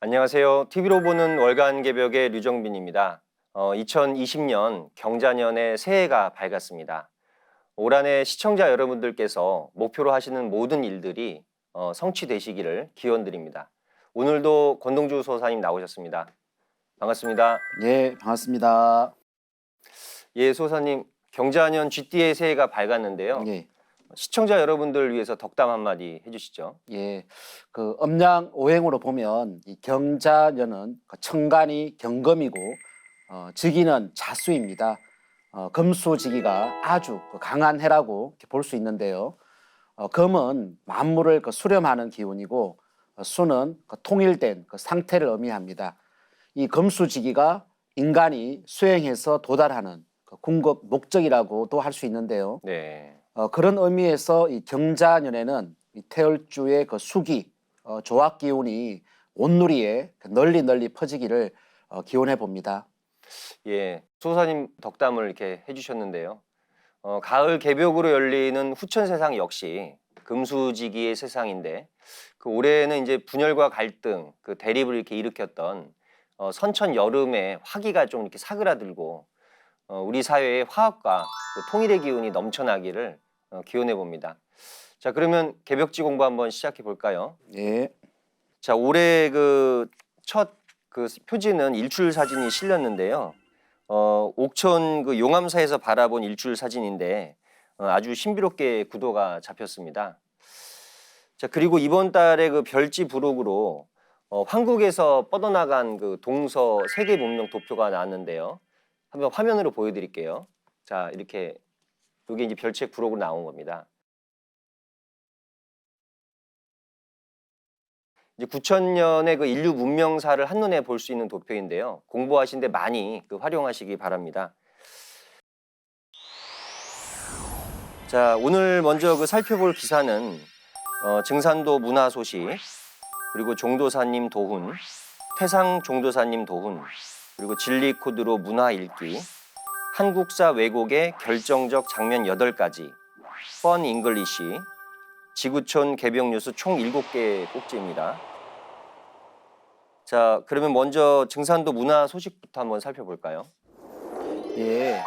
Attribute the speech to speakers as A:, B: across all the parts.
A: 안녕하세요. TV로 보는 월간 개벽의 류정빈입니다. 2020년 경자년의 새해가 밝았습니다. 올 한 해 시청자 여러분들께서 목표로 하시는 모든 일들이 성취되시기를 기원드립니다. 오늘도 권동주 소사님 나오셨습니다. 반갑습니다.
B: 예, 반갑습니다.
A: 예, 소사님, 경자년 쥐띠의 새해가 밝았는데요.
B: 예,
A: 시청자 여러분들 위해서 덕담 한마디 해주시죠.
B: 예. 그 음양 오행으로 보면 이 경자년은 그 천간이 경금이고 지기는 자수입니다. 금수지기가 아주 그 강한 해라고 볼 수 있는데요. 금은 만물을 그 수렴하는 기운이고 수는 그 통일된 그 상태를 의미합니다. 이 금수지기가 인간이 수행해서 도달하는 그 궁극 목적이라고도 할 수 있는데요.
A: 네.
B: 그런 의미에서 이 경자년에는 이 태열주의 그 수기, 조학 기운이 온누리에 널리 널리 퍼지기를 기원해 봅니다.
A: 예, 소사님 덕담을 이렇게 해주셨는데요. 가을 개벽으로 열리는 후천 세상 역시 금수지기의 세상인데 그 올해는 이제 분열과 갈등, 그 대립을 이렇게 일으켰던 선천 여름의 화기가 좀 이렇게 사그라들고 우리 사회의 화합과 그 통일의 기운이 넘쳐나기를 기원해 봅니다. 자, 그러면 개벽지 공부 한번 시작해 볼까요?
B: 예,
A: 자, 올해 그 첫 그 표지는 일출 사진이 실렸는데요. 옥천 그 용암사에서 바라본 일출 사진인데 아주 신비롭게 구도가 잡혔습니다. 자, 그리고 이번 달에 그 별지 부록으로 한국에서 뻗어나간 그 동서 세계 문명 도표가 나왔는데요. 한번 화면으로 보여드릴게요. 자, 이렇게 이게 이제 별책 부록으로 나온 겁니다. 이제 9천년의 그 인류 문명사를 한눈에 볼 수 있는 도표인데요. 공부하시는데 많이 그 활용하시기 바랍니다. 자, 오늘 먼저 그 살펴볼 기사는 증산도 문화 소식, 그리고 종도사님 도훈, 태상 종도사님 도훈, 그리고 진리 코드로 문화 읽기, 한국사 왜곡의 결정적 장면 8가지, 펀 잉글리시, 지구촌 개벽 뉴스 총 7개 꼭지입니다. 자, 그러면 먼저 증산도 문화 소식부터 한번 살펴볼까요?
B: 예.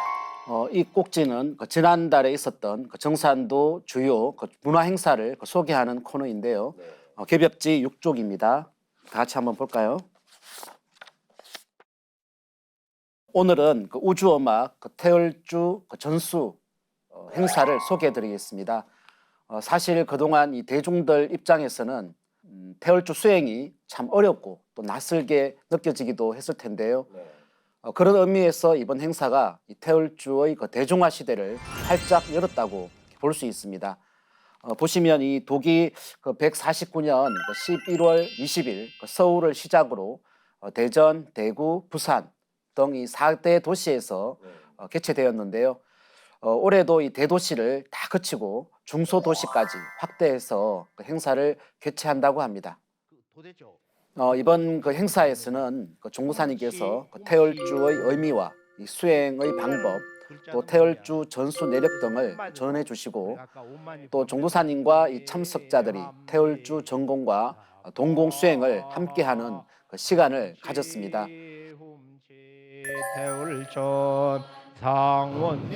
B: 이 꼭지는 그 지난달에 있었던 그 정산도 주요 그 문화 행사를 그 소개하는 코너인데요.
A: 네.
B: 개벽지 6쪽입니다. 다 같이 한번 볼까요? 오늘은 그 우주음악 그 태열주 그 전수 행사를 소개해드리겠습니다. 사실 그동안 이 대중들 입장에서는 태열주 수행이 참 어렵고 또 낯설게 느껴지기도 했을 텐데요.
A: 네.
B: 그런 의미에서 이번 행사가 이 태열주의 그 대중화 시대를 활짝 열었다고 볼 수 있습니다. 보시면 이 독이 그 149년 11월 20일 그 서울을 시작으로 대전, 대구, 부산 등 이 4대 도시에서 개최되었는데요. 올해도 이 대도시를 다 거치고 중소도시까지 확대해서 그 행사를 개최한다고 합니다. 이번 그 행사에서는 그 종무사님께서 그 태열주의 의미와 이 수행의 방법, 또 태열주 전수 내력 등을 전해 주시고 또 종도사님과 이 참석자들이 태열주 전공과 동공 수행을 함께하는 그 시간을 가졌습니다.
C: 태울전 상원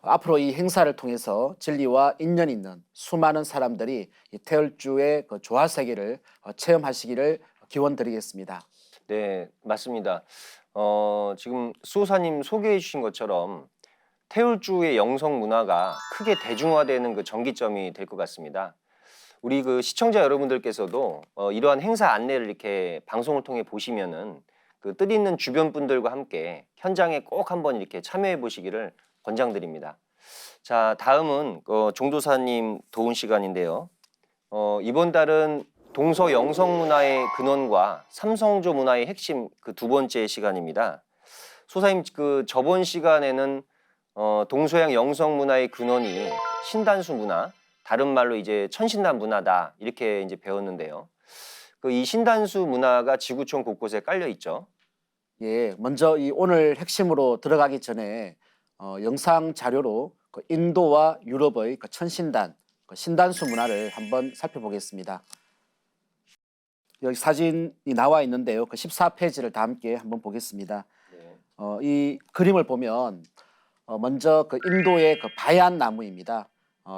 B: 앞으로 이 행사를 통해서 진리와 인연 있는 수많은 사람들이 이 태열주의 그 조화 세계를 체험하시기를 기원드리겠습니다.
A: 네, 맞습니다. 지금 수호사님 소개해 주신 것처럼 태울주의 영성 문화가 크게 대중화되는 그 전기점이 될 것 같습니다. 우리 그 시청자 여러분들께서도 이러한 행사 안내를 이렇게 방송을 통해 보시면은 그 뜻있는 주변 분들과 함께 현장에 꼭 한번 이렇게 참여해 보시기를 권장드립니다. 자, 다음은 종도사님 도운 시간인데요. 이번 달은 동서 영성 문화의 근원과 삼성조 문화의 핵심 그 두 번째 시간입니다. 소사님 그 저번 시간에는 동서양 영성 문화의 근원이 신단수 문화, 다른 말로 이제 천신단 문화다 이렇게 이제 배웠는데요. 그 이 신단수 문화가 지구촌 곳곳에 깔려 있죠.
B: 예, 먼저 이 오늘 핵심으로 들어가기 전에 영상 자료로 그 인도와 유럽의 그 천신단, 그 신단수 문화를 한번 살펴보겠습니다. 여기 사진이 나와 있는데요. 그 14페이지를 다 함께 한번 보겠습니다.
A: 네.
B: 이 그림을 보면 먼저 그 인도의 그 바얀 나무입니다.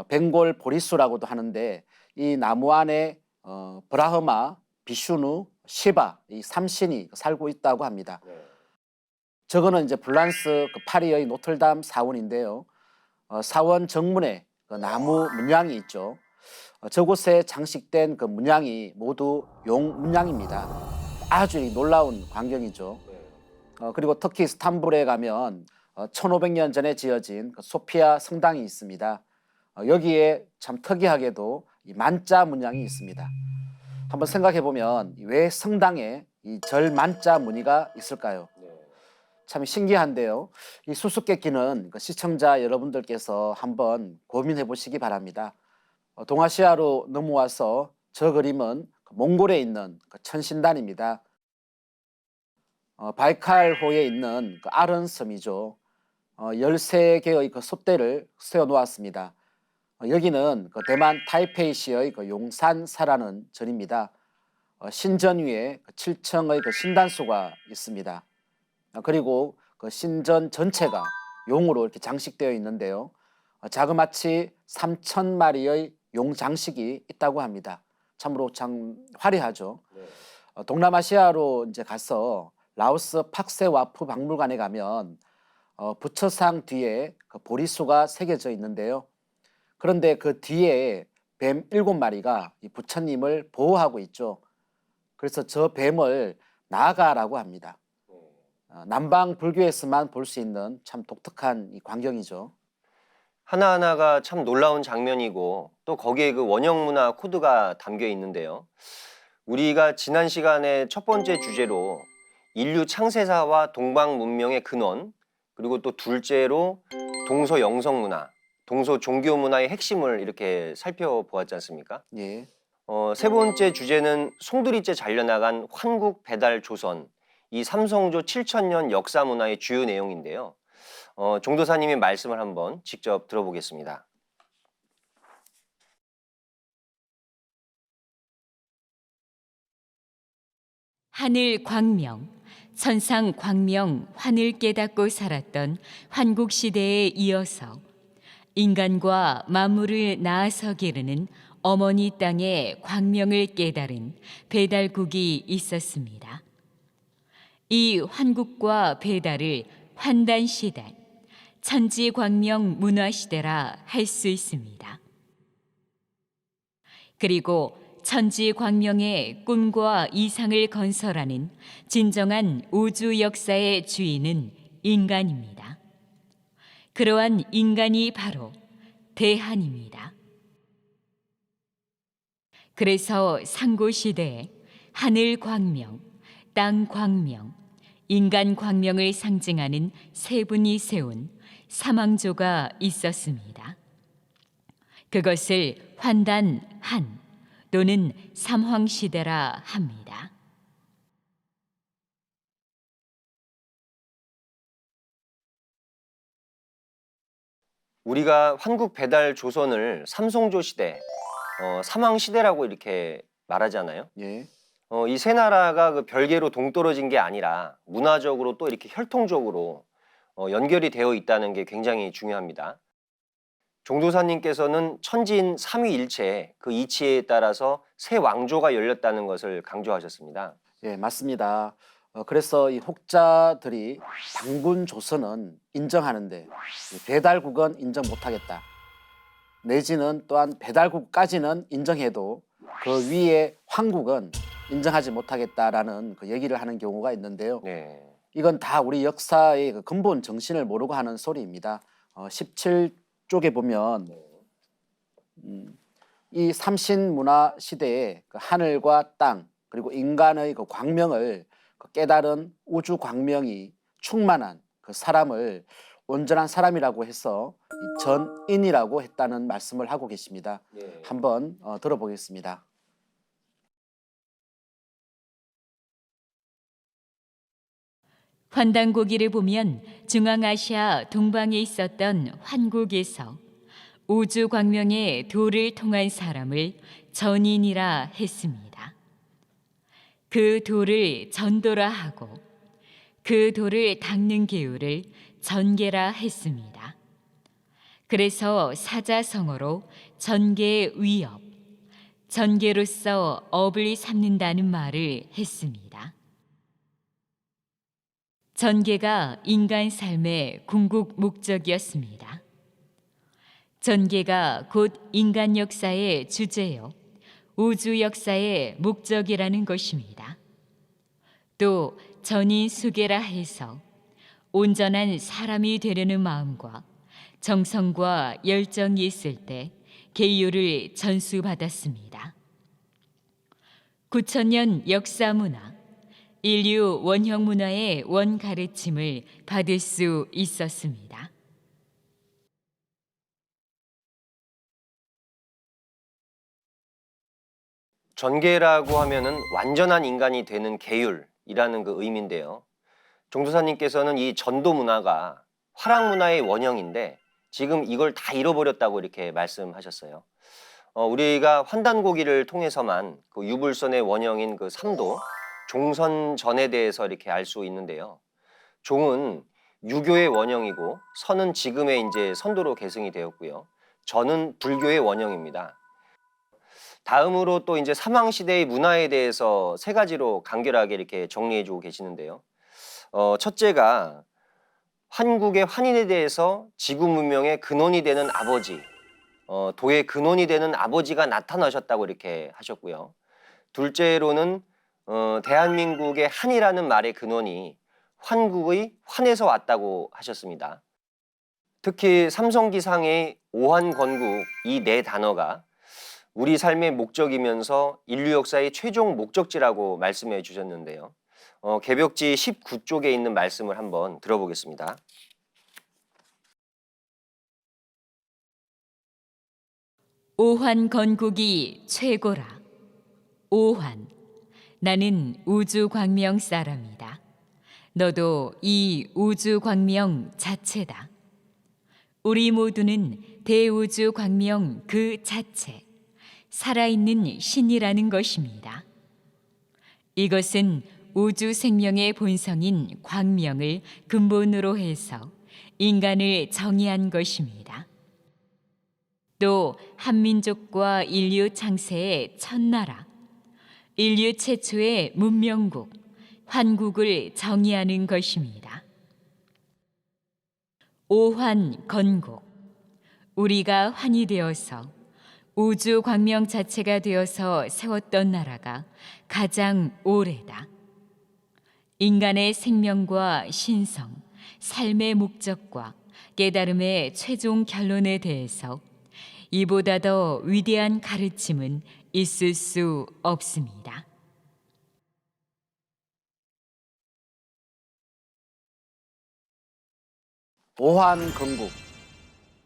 B: 벵골 보리수라고도 하는데 이 나무 안에 브라흐마, 비슈누, 시바 이 삼신이 살고 있다고 합니다.
A: 네.
B: 저거는 이제 불란스 그 파리의 노틀담 사원인데요. 사원 정문에 그 나무 문양이 있죠. 저곳에 장식된 그 문양이 모두 용 문양입니다. 아주 놀라운 광경이죠.
A: 네.
B: 그리고 터키 이스탄불에 가면 1500년 전에 지어진 그 소피아 성당이 있습니다. 여기에 참 특이하게도 이 만자 문양이 있습니다. 한번 생각해 보면 왜 성당에 이 절 만자 무늬가 있을까요?
A: 네.
B: 참 신기한데요. 이 수수께끼는 그 시청자 여러분들께서 한번 고민해 보시기 바랍니다. 동아시아로 넘어와서 저 그림은 몽골에 있는 그 천신단입니다. 바이칼호에 있는 그 아른섬이죠. 13개의 그 솥대를 세워 놓았습니다. 여기는 그 대만 타이페이시의 그 용산사라는 절입니다. 신전 위에 7층의 그 신단수가 있습니다. 그리고 그 신전 전체가 용으로 이렇게 장식되어 있는데요. 자그마치 3,000마리의 용 장식이 있다고 합니다. 참으로 참 화려하죠.
A: 네.
B: 동남아시아로 이제 가서 라오스 팍세와프 박물관에 가면 부처상 뒤에 그 보리수가 새겨져 있는데요. 그런데 그 뒤에 뱀 7마리가 이 부처님을 보호하고 있죠. 그래서 저 뱀을 나가라고 합니다. 남방 불교에서만 볼 수 있는 참 독특한 이 광경이죠.
A: 하나하나가 참 놀라운 장면이고 또 거기에 그 원형 문화 코드가 담겨 있는데요. 우리가 지난 시간에 첫 번째 주제로 인류 창세사와 동방 문명의 근원, 그리고 또 둘째로 동서 영성 문화, 동서 종교 문화의 핵심을 이렇게 살펴보았지 않습니까?
B: 예.
A: 세 번째 주제는 송두리째 잘려나간 환국 배달 조선, 이 삼성조 7천년 역사 문화의 주요 내용인데요. 종도사님의 말씀을 한번 직접 들어보겠습니다.
D: 하늘 광명, 천상 광명 환을 깨닫고 살았던 환국 시대에 이어서 인간과 만물을 낳아서 기르는 어머니 땅의 광명을 깨달은 배달국이 있었습니다. 이 환국과 배달을 환단시대, 천지광명 문화시대라 할 수 있습니다. 그리고 천지광명의 꿈과 이상을 건설하는 진정한 우주 역사의 주인은 인간입니다. 그러한 인간이 바로 대한입니다. 그래서 상고시대에 하늘광명, 땅광명, 인간광명을 상징하는 세 분이 세운 사망조가 있었습니다. 그것을 환단한 또는 삼황시대라 합니다.
A: 우리가 환국 배달 조선을 삼성조 시대, 삼왕 시대라고 이렇게 말하잖아요.
B: 예.
A: 이 세 나라가 그 별개로 동떨어진 게 아니라 문화적으로 또 이렇게 혈통적으로 연결이 되어 있다는 게 굉장히 중요합니다. 종도사님께서는 천지인 삼위일체 그 이치에 따라서 새 왕조가 열렸다는 것을 강조하셨습니다.
B: 예, 맞습니다. 그래서 이 혹자들이 당군 조선은 인정하는데 이 배달국은 인정 못하겠다. 내지는 또한 배달국까지는 인정해도 그 위에 황국은 인정하지 못하겠다라는 그 얘기를 하는 경우가 있는데요.
A: 네.
B: 이건 다 우리 역사의 그 근본 정신을 모르고 하는 소리입니다. 17쪽에 보면 이 삼신문화 시대에 그 하늘과 땅 그리고 인간의 그 광명을 그 깨달은 우주 광명이 충만한 그 사람을 온전한 사람이라고 해서 이 전인이라고 했다는 말씀을 하고 계십니다.
A: 네.
B: 한번 들어보겠습니다.
D: 환단고기를 보면 중앙아시아 동방에 있었던 환국에서 우주광명의 도를 통한 사람을 전인이라 했습니다. 그 도를 전도라 하고 그 도를 닦는 계율을 전계라 했습니다. 그래서 사자성어로 전계의 위업, 전계로서 업을 삼는다는 말을 했습니다. 전계가 인간 삶의 궁극 목적이었습니다. 전계가 곧 인간 역사의 주제요, 우주 역사의 목적이라는 것입니다. 또 전인수계라 해서 온전한 사람이 되려는 마음과 정성과 열정이 있을 때 계율을 전수받았습니다. 9,000년 역사 문화, 인류 원형 문화의 원 가르침을 받을 수 있었습니다.
A: 전계라고 하면은 완전한 인간이 되는 계율이라는 그 의미인데요. 종도사님께서는 이 전도 문화가 화락 문화의 원형인데 지금 이걸 다 잃어버렸다고 이렇게 말씀하셨어요. 우리가 환단고기를 통해서만 그 유불선의 원형인 그 삼도 종선전에 대해서 이렇게 알 수 있는데요. 종은 유교의 원형이고 선은 지금의 이제 선도로 계승이 되었고요. 전은 불교의 원형입니다. 다음으로 또 이제 삼왕시대의 문화에 대해서 세 가지로 간결하게 이렇게 정리해주고 계시는데요. 첫째가 환국의 환인에 대해서 지구 문명의 근원이 되는 아버지, 도의 근원이 되는 아버지가 나타나셨다고 이렇게 하셨고요. 둘째로는 대한민국의 한이라는 말의 근원이 환국의 환에서 왔다고 하셨습니다. 특히 삼성기상의 오한건국 이 네 단어가 우리 삶의 목적이면서 인류 역사의 최종 목적지라고 말씀해 주셨는데요. 개벽지 19쪽에 있는 말씀을 한번 들어보겠습니다.
D: 오환건국이 최고라. 오환, 나는 우주광명 사람이다. 너도 이 우주광명 자체다. 우리 모두는 대우주광명 그 자체, 살아있는 신이라는 것입니다. 이것은 우주 생명의 본성인 광명을 근본으로 해서 인간을 정의한 것입니다. 또 한민족과 인류 창세의 첫나라, 인류 최초의 문명국, 환국을 정의하는 것입니다. 오환건국, 우리가 환이 되어서 우주 광명 자체가 되어서 세웠던 나라가 가장 오래다. 인간의 생명과 신성, 삶의 목적과 깨달음의 최종 결론에 대해서 이보다 더 위대한 가르침은 있을 수 없습니다.
B: 오환건국,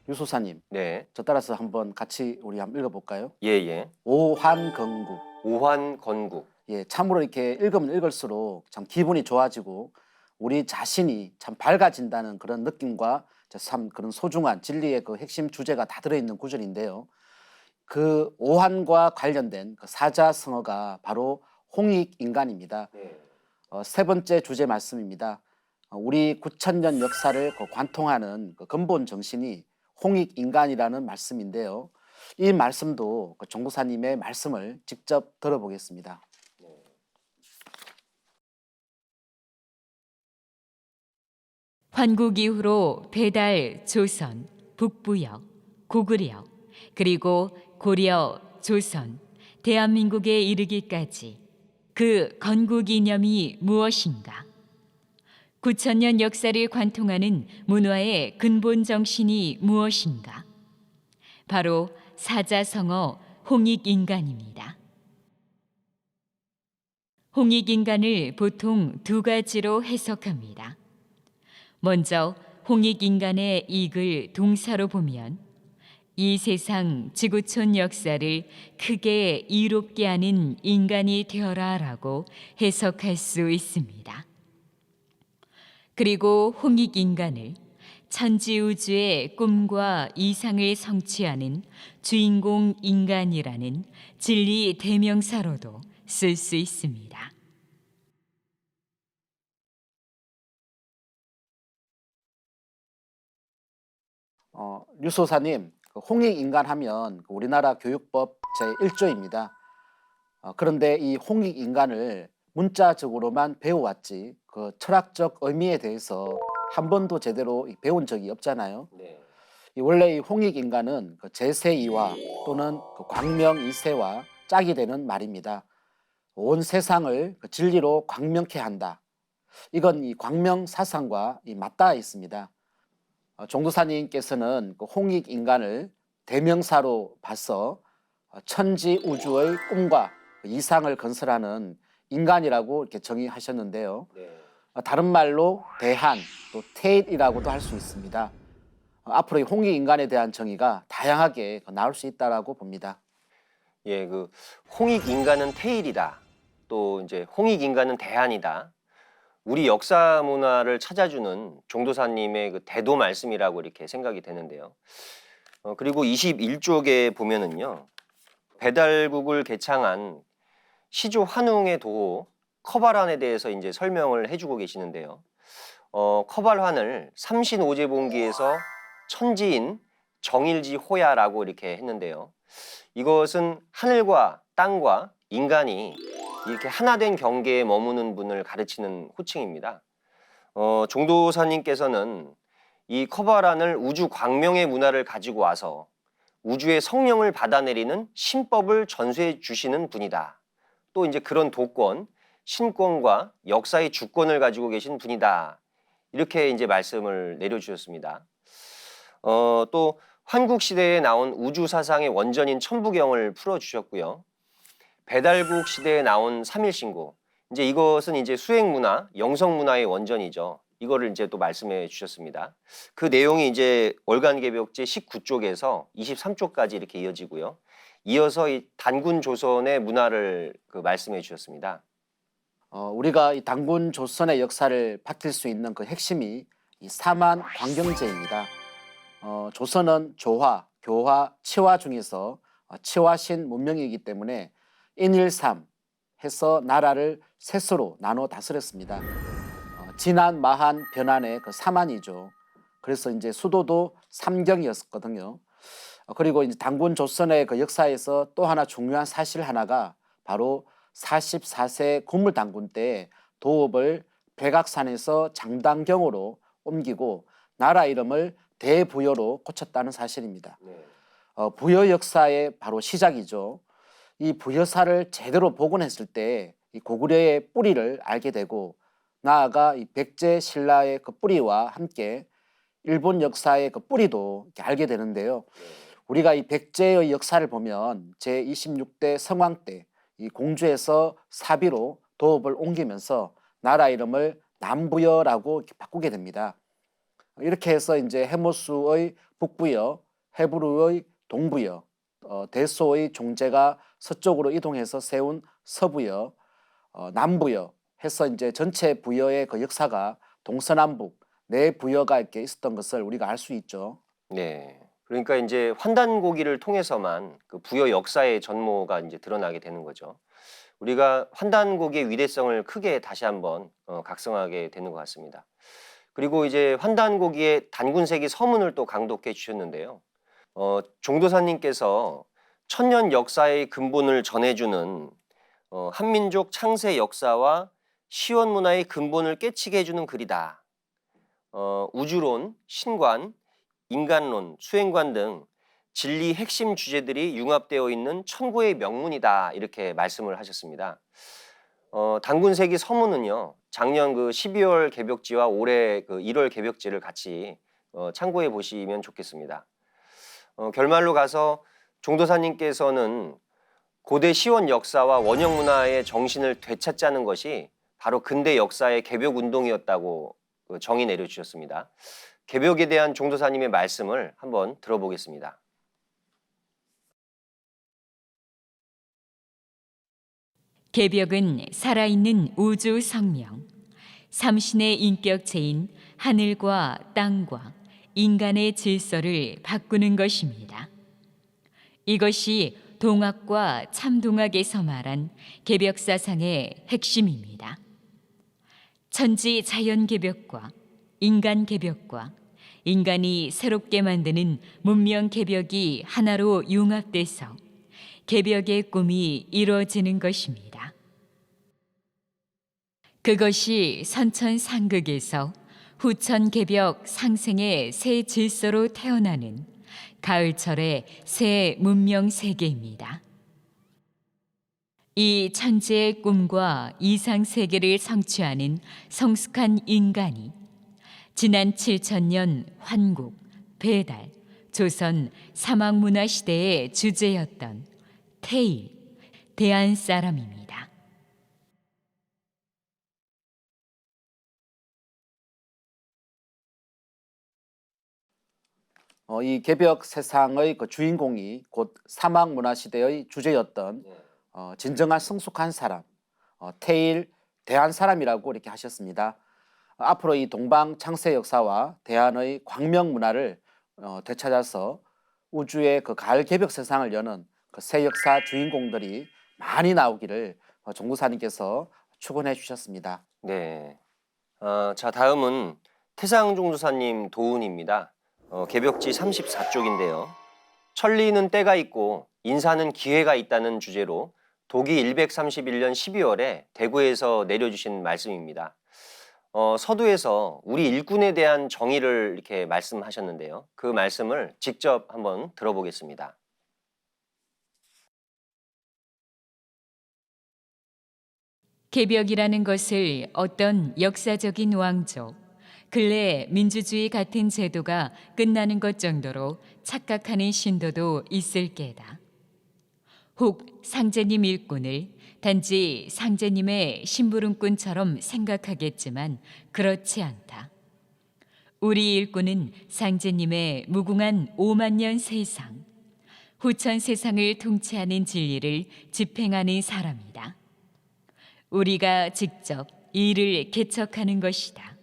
B: 유소사님,
A: 네,
B: 저 따라서 한번 같이 우리 한번 읽어볼까요?
A: 예.
B: 오환건국.
A: 오환건국.
B: 예, 참으로 이렇게 읽으면 읽을수록 참 기분이 좋아지고 우리 자신이 참 밝아진다는 그런 느낌과 참 그런 소중한 진리의 그 핵심 주제가 다 들어있는 구절인데요. 그 오한과 관련된 그 사자성어가 바로 홍익인간입니다.
A: 네.
B: 세 번째 주제 말씀입니다. 우리 9,000년 역사를 그 관통하는 그 근본 정신이 홍익인간이라는 말씀인데요. 이 말씀도 그 종도사님의 말씀을 직접 들어보겠습니다.
D: 환국 이후로 배달, 조선, 북부여, 고구려, 그리고 고려, 조선, 대한민국에 이르기까지 그 건국 이념이 무엇인가? 9,000년 역사를 관통하는 문화의 근본 정신이 무엇인가? 바로 사자성어 홍익인간입니다. 홍익인간을 보통 두 가지로 해석합니다. 먼저 홍익인간의 이익을 동사로 보면 이 세상 지구촌 역사를 크게 이롭게 하는 인간이 되어라 라고 해석할 수 있습니다. 그리고 홍익인간을 천지우주의 꿈과 이상을 성취하는 주인공 인간이라는 진리 대명사로도 쓸 수 있습니다.
B: 류소사님, 홍익인간 하면 우리나라 교육법 제1조입니다. 그런데 이 홍익인간을 문자적으로만 배워왔지 그 철학적 의미에 대해서 한 번도 제대로 배운 적이 없잖아요.
A: 네.
B: 원래 이 홍익인간은 그 제세이화 또는 그 광명이세와 짝이 되는 말입니다. 온 세상을 그 진리로 광명케 한다. 이건 이 광명사상과 맞닿아 있습니다. 종도사님께서는 그 홍익인간을 대명사로 봐서 천지 우주의 꿈과 이상을 건설하는 인간이라고 이렇게 정의하셨는데요.
A: 네.
B: 다른 말로 대한 또 태일이라고도 할 수 있습니다. 앞으로 이 홍익인간에 대한 정의가 다양하게 나올 수 있다라고 봅니다.
A: 예, 그 홍익 인간은 태일이다. 또 이제 홍익 인간은 대한이다. 우리 역사 문화를 찾아주는 종도사님의 그 대도 말씀이라고 이렇게 생각이 되는데요. 그리고 21쪽에 보면은요. 배달국을 개창한 시조 환웅의 도호 커발환에 대해서 이제 설명을 해주고 계시는데요. 커발환을 삼신오제봉기에서 천지인 정일지 호야라고 이렇게 했는데요. 이것은 하늘과 땅과 인간이 이렇게 하나 된 경계에 머무는 분을 가르치는 호칭입니다. 종도사님께서는 이 커바란을 우주 광명의 문화를 가지고 와서 우주의 성령을 받아내리는 신법을 전수해 주시는 분이다. 또 이제 그런 도권, 신권과 역사의 주권을 가지고 계신 분이다. 이렇게 이제 말씀을 내려주셨습니다. 또 환국 시대에 나온 우주 사상의 원전인 천부경을 풀어주셨고요. 배달국 시대에 나온 삼일신고, 이제 이것은 이제 수행 문화, 영성 문화의 원전이죠. 이거를 이제 또 말씀해 주셨습니다. 그 내용이 이제 월간개벽제 19쪽에서 23쪽까지 이렇게 이어지고요. 이어서 이 단군 조선의 문화를 그 말씀해 주셨습니다.
B: 우리가 이 단군 조선의 역사를 밝힐 수 있는 그 핵심이 이 사만 광경제입니다. 조선은 조화, 교화, 치화 중에서 치화신 문명이기 때문에 인일삼 해서 나라를 셋으로 나눠 다스렸습니다. 진안, 마한, 변안의 그 사만이죠. 그래서 이제 수도도 삼경이었거든요. 그리고 이제 단군 조선의 그 역사에서 또 하나 중요한 사실 하나가 바로 44세 고물단군 때 도읍을 백악산에서 장당경으로 옮기고 나라 이름을 대부여로 고쳤다는 사실입니다. 부여 역사의 바로 시작이죠. 이 부여사를 제대로 복원했을 때 이 고구려의 뿌리를 알게 되고 나아가 이 백제 신라의 그 뿌리와 함께 일본 역사의 그 뿌리도 이렇게 알게 되는데요. 우리가 이 백제의 역사를 보면 제26대 성왕 때 이 공주에서 사비로 도읍을 옮기면서 나라 이름을 남부여라고 이렇게 바꾸게 됩니다. 이렇게 해서 이제 해모수의 북부여, 헤브루의 동부여, 대소의 종제가 서쪽으로 이동해서 세운 서부여, 남부여 해서 이제 전체 부여의 그 역사가 동서남북 네 부여가 이렇게 있었던 것을 우리가 알 수 있죠.
A: 네. 그러니까 이제 환단고기를 통해서만 그 부여 역사의 전모가 이제 드러나게 되는 거죠. 우리가 환단고기의 위대성을 크게 다시 한번 각성하게 되는 것 같습니다. 그리고 이제 환단고기의 단군세기 서문을 또 강독해 주셨는데요. 종도사님께서 천년 역사의 근본을 전해주는 한민족 창세 역사와 시원 문화의 근본을 깨치게 해주는 글이다. 우주론, 신관, 인간론, 수행관 등 진리 핵심 주제들이 융합되어 있는 천구의 명문이다. 이렇게 말씀을 하셨습니다. 단군세기 서문은요. 작년 그 12월 개벽지와 올해 그 1월 개벽지를 같이 참고해 보시면 좋겠습니다. 결말로 가서 종도사님께서는 고대 시원 역사와 원형 문화의 정신을 되찾자는 것이 바로 근대 역사의 개벽 운동이었다고 정의 내려주셨습니다. 개벽에 대한 종도사님의 말씀을 한번 들어보겠습니다.
D: 개벽은 살아있는 우주 성령, 삼신의 인격체인 하늘과 땅과 인간의 질서를 바꾸는 것입니다. 이것이 동학과 참동학에서 말한 개벽사상의 핵심입니다. 천지 자연 개벽과 인간 개벽과 인간이 새롭게 만드는 문명 개벽이 하나로 융합돼서 개벽의 꿈이 이루어지는 것입니다. 그것이 선천상극에서 후천개벽 상생의 새 질서로 태어나는 가을철의 새 문명 세계입니다. 이 천지의 꿈과 이상 세계를 성취하는 성숙한 인간이 지난 7천년 환국, 배달, 조선 사막문화 시대의 주제였던 태일, 대한 사람입니다.
B: 이 개벽 세상의 그 주인공이 곧 사막문화 시대의 주제였던 진정한 성숙한 사람, 태일 대한 사람이라고 이렇게 하셨습니다. 앞으로 이 동방 창세 역사와 대한의 광명 문화를 되찾아서 우주의 그 가을 개벽 세상을 여는 그 새 역사 주인공들이 많이 나오기를 종도사님께서 축원해 주셨습니다.
A: 네. 자, 다음은 태상종도사님 도운입니다. 개벽지 34쪽인데요. 천리는 때가 있고 인사는 기회가 있다는 주제로 독이 1131년 12월에 대구에서 내려주신 말씀입니다. 서두에서 우리 일꾼에 대한 정의를 이렇게 말씀하셨는데요. 그 말씀을 직접 한번 들어보겠습니다.
D: 개벽이라는 것을 어떤 역사적인 왕조, 근래 민주주의 같은 제도가 끝나는 것 정도로 착각하는 신도도 있을 게다. 혹 상제님 일꾼을 단지 상제님의 심부름꾼처럼 생각하겠지만 그렇지 않다. 우리 일꾼은 상제님의 무궁한 5만 년 세상, 후천 세상을 통치하는 진리를 집행하는 사람이다. 우리가 직접 일을 개척하는 것이다.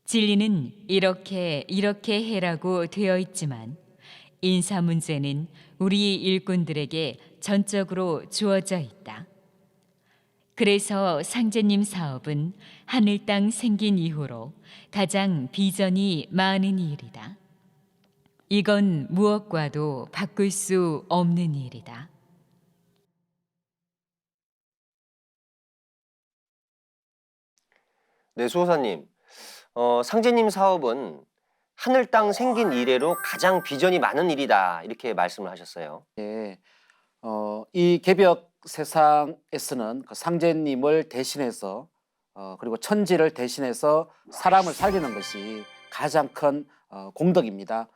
D: 진리는 이렇게 해라고 되어 있지만 인사 문제는 우리 일꾼들에게 전적으로 주어져 있다. 그래서 상제님 사업은 하늘 땅 생긴 이후로 가장 비전이 많은 일이다. 이건 무엇과도 바꿀 수 없는 일이다.
A: 네, 수호사님. 상제님 사업은 하늘 땅 생긴 이래로 가장 비전이 많은 일이다. 이렇게 말씀을 하셨어요.
B: 예, 이 개벽 세상에서는 그 상제님을 대신해서 그리고 천지를 대신해서 사람을 살리는 것이 가장 큰 공덕입니다.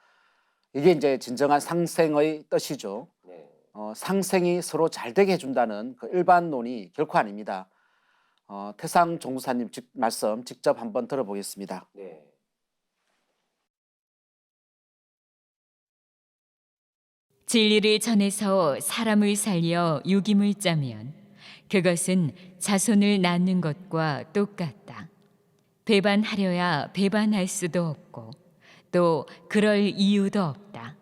B: 이게 이제 진정한 상생의 뜻이죠.
A: 네.
B: 상생이 서로 잘 되게 해준다는 그 일반론이 결코 아닙니다. 태상 종사님 말씀 직접 한번 들어보겠습니다.
A: 네.
D: 진리를 전해서 사람을 살려 유김을 짜면 그것은 자손을 낳는 것과 똑같다. 배반하려야 배반할 수도 없고 또 그럴 이유도 없다.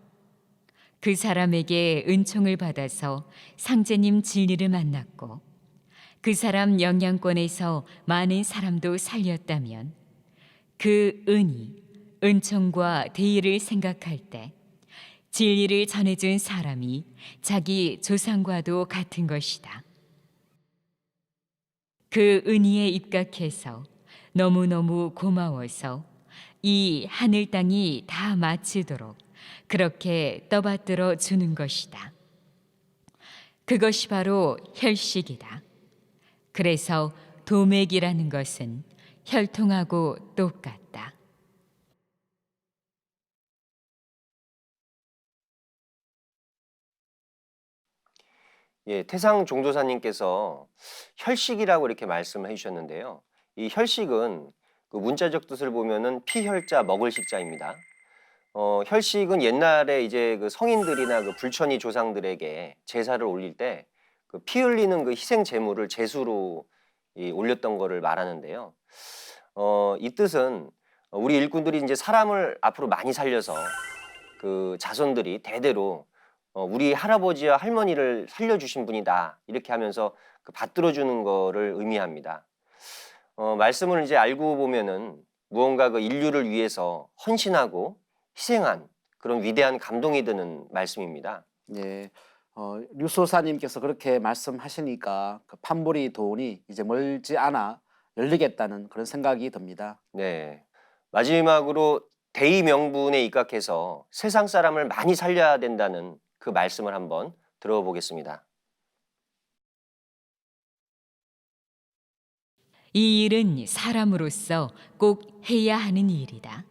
D: 그 사람에게 은총을 받아서 상제님 진리를 만났고 그 사람 영향권에서 많은 사람도 살렸다면 그 은총과 대의를 생각할 때 진리를 전해준 사람이 자기 조상과도 같은 것이다. 그 은희에 입각해서 너무너무 고마워서 이 하늘 땅이 다 마치도록 그렇게 떠받들어 주는 것이다. 그것이 바로 혈식이다. 그래서 도맥이라는 것은 혈통하고 똑같다.
A: 예, 태상 종도사님께서 혈식이라고 이렇게 말씀을 해주셨는데요. 이 혈식은 그 문자적 뜻을 보면은 피혈자 먹을 식자입니다. 혈식은 옛날에 이제 그 성인들이나 그 불천이 조상들에게 제사를 올릴 때 그 피 흘리는 그 희생 제물을 제수로 올렸던 거를 말하는데요. 이 뜻은 우리 일꾼들이 이제 사람을 앞으로 많이 살려서 그 자손들이 대대로 우리 할아버지와 할머니를 살려주신 분이다 이렇게 하면서 그 받들어주는 거를 의미합니다. 말씀을 이제 알고 보면은 무언가 그 인류를 위해서 헌신하고 희생한 그런 위대한 감동이 드는 말씀입니다.
B: 예, 류소사님께서 그렇게 말씀하시니까 그 판보리 도원이 이제 멀지 않아 열리겠다는 그런 생각이 듭니다.
A: 네. 마지막으로 대의 명분에 입각해서 세상 사람을 많이 살려야 된다는 그 말씀을 한번 들어보겠습니다.
D: 이 일은 사람으로서 꼭 해야 하는 일이다.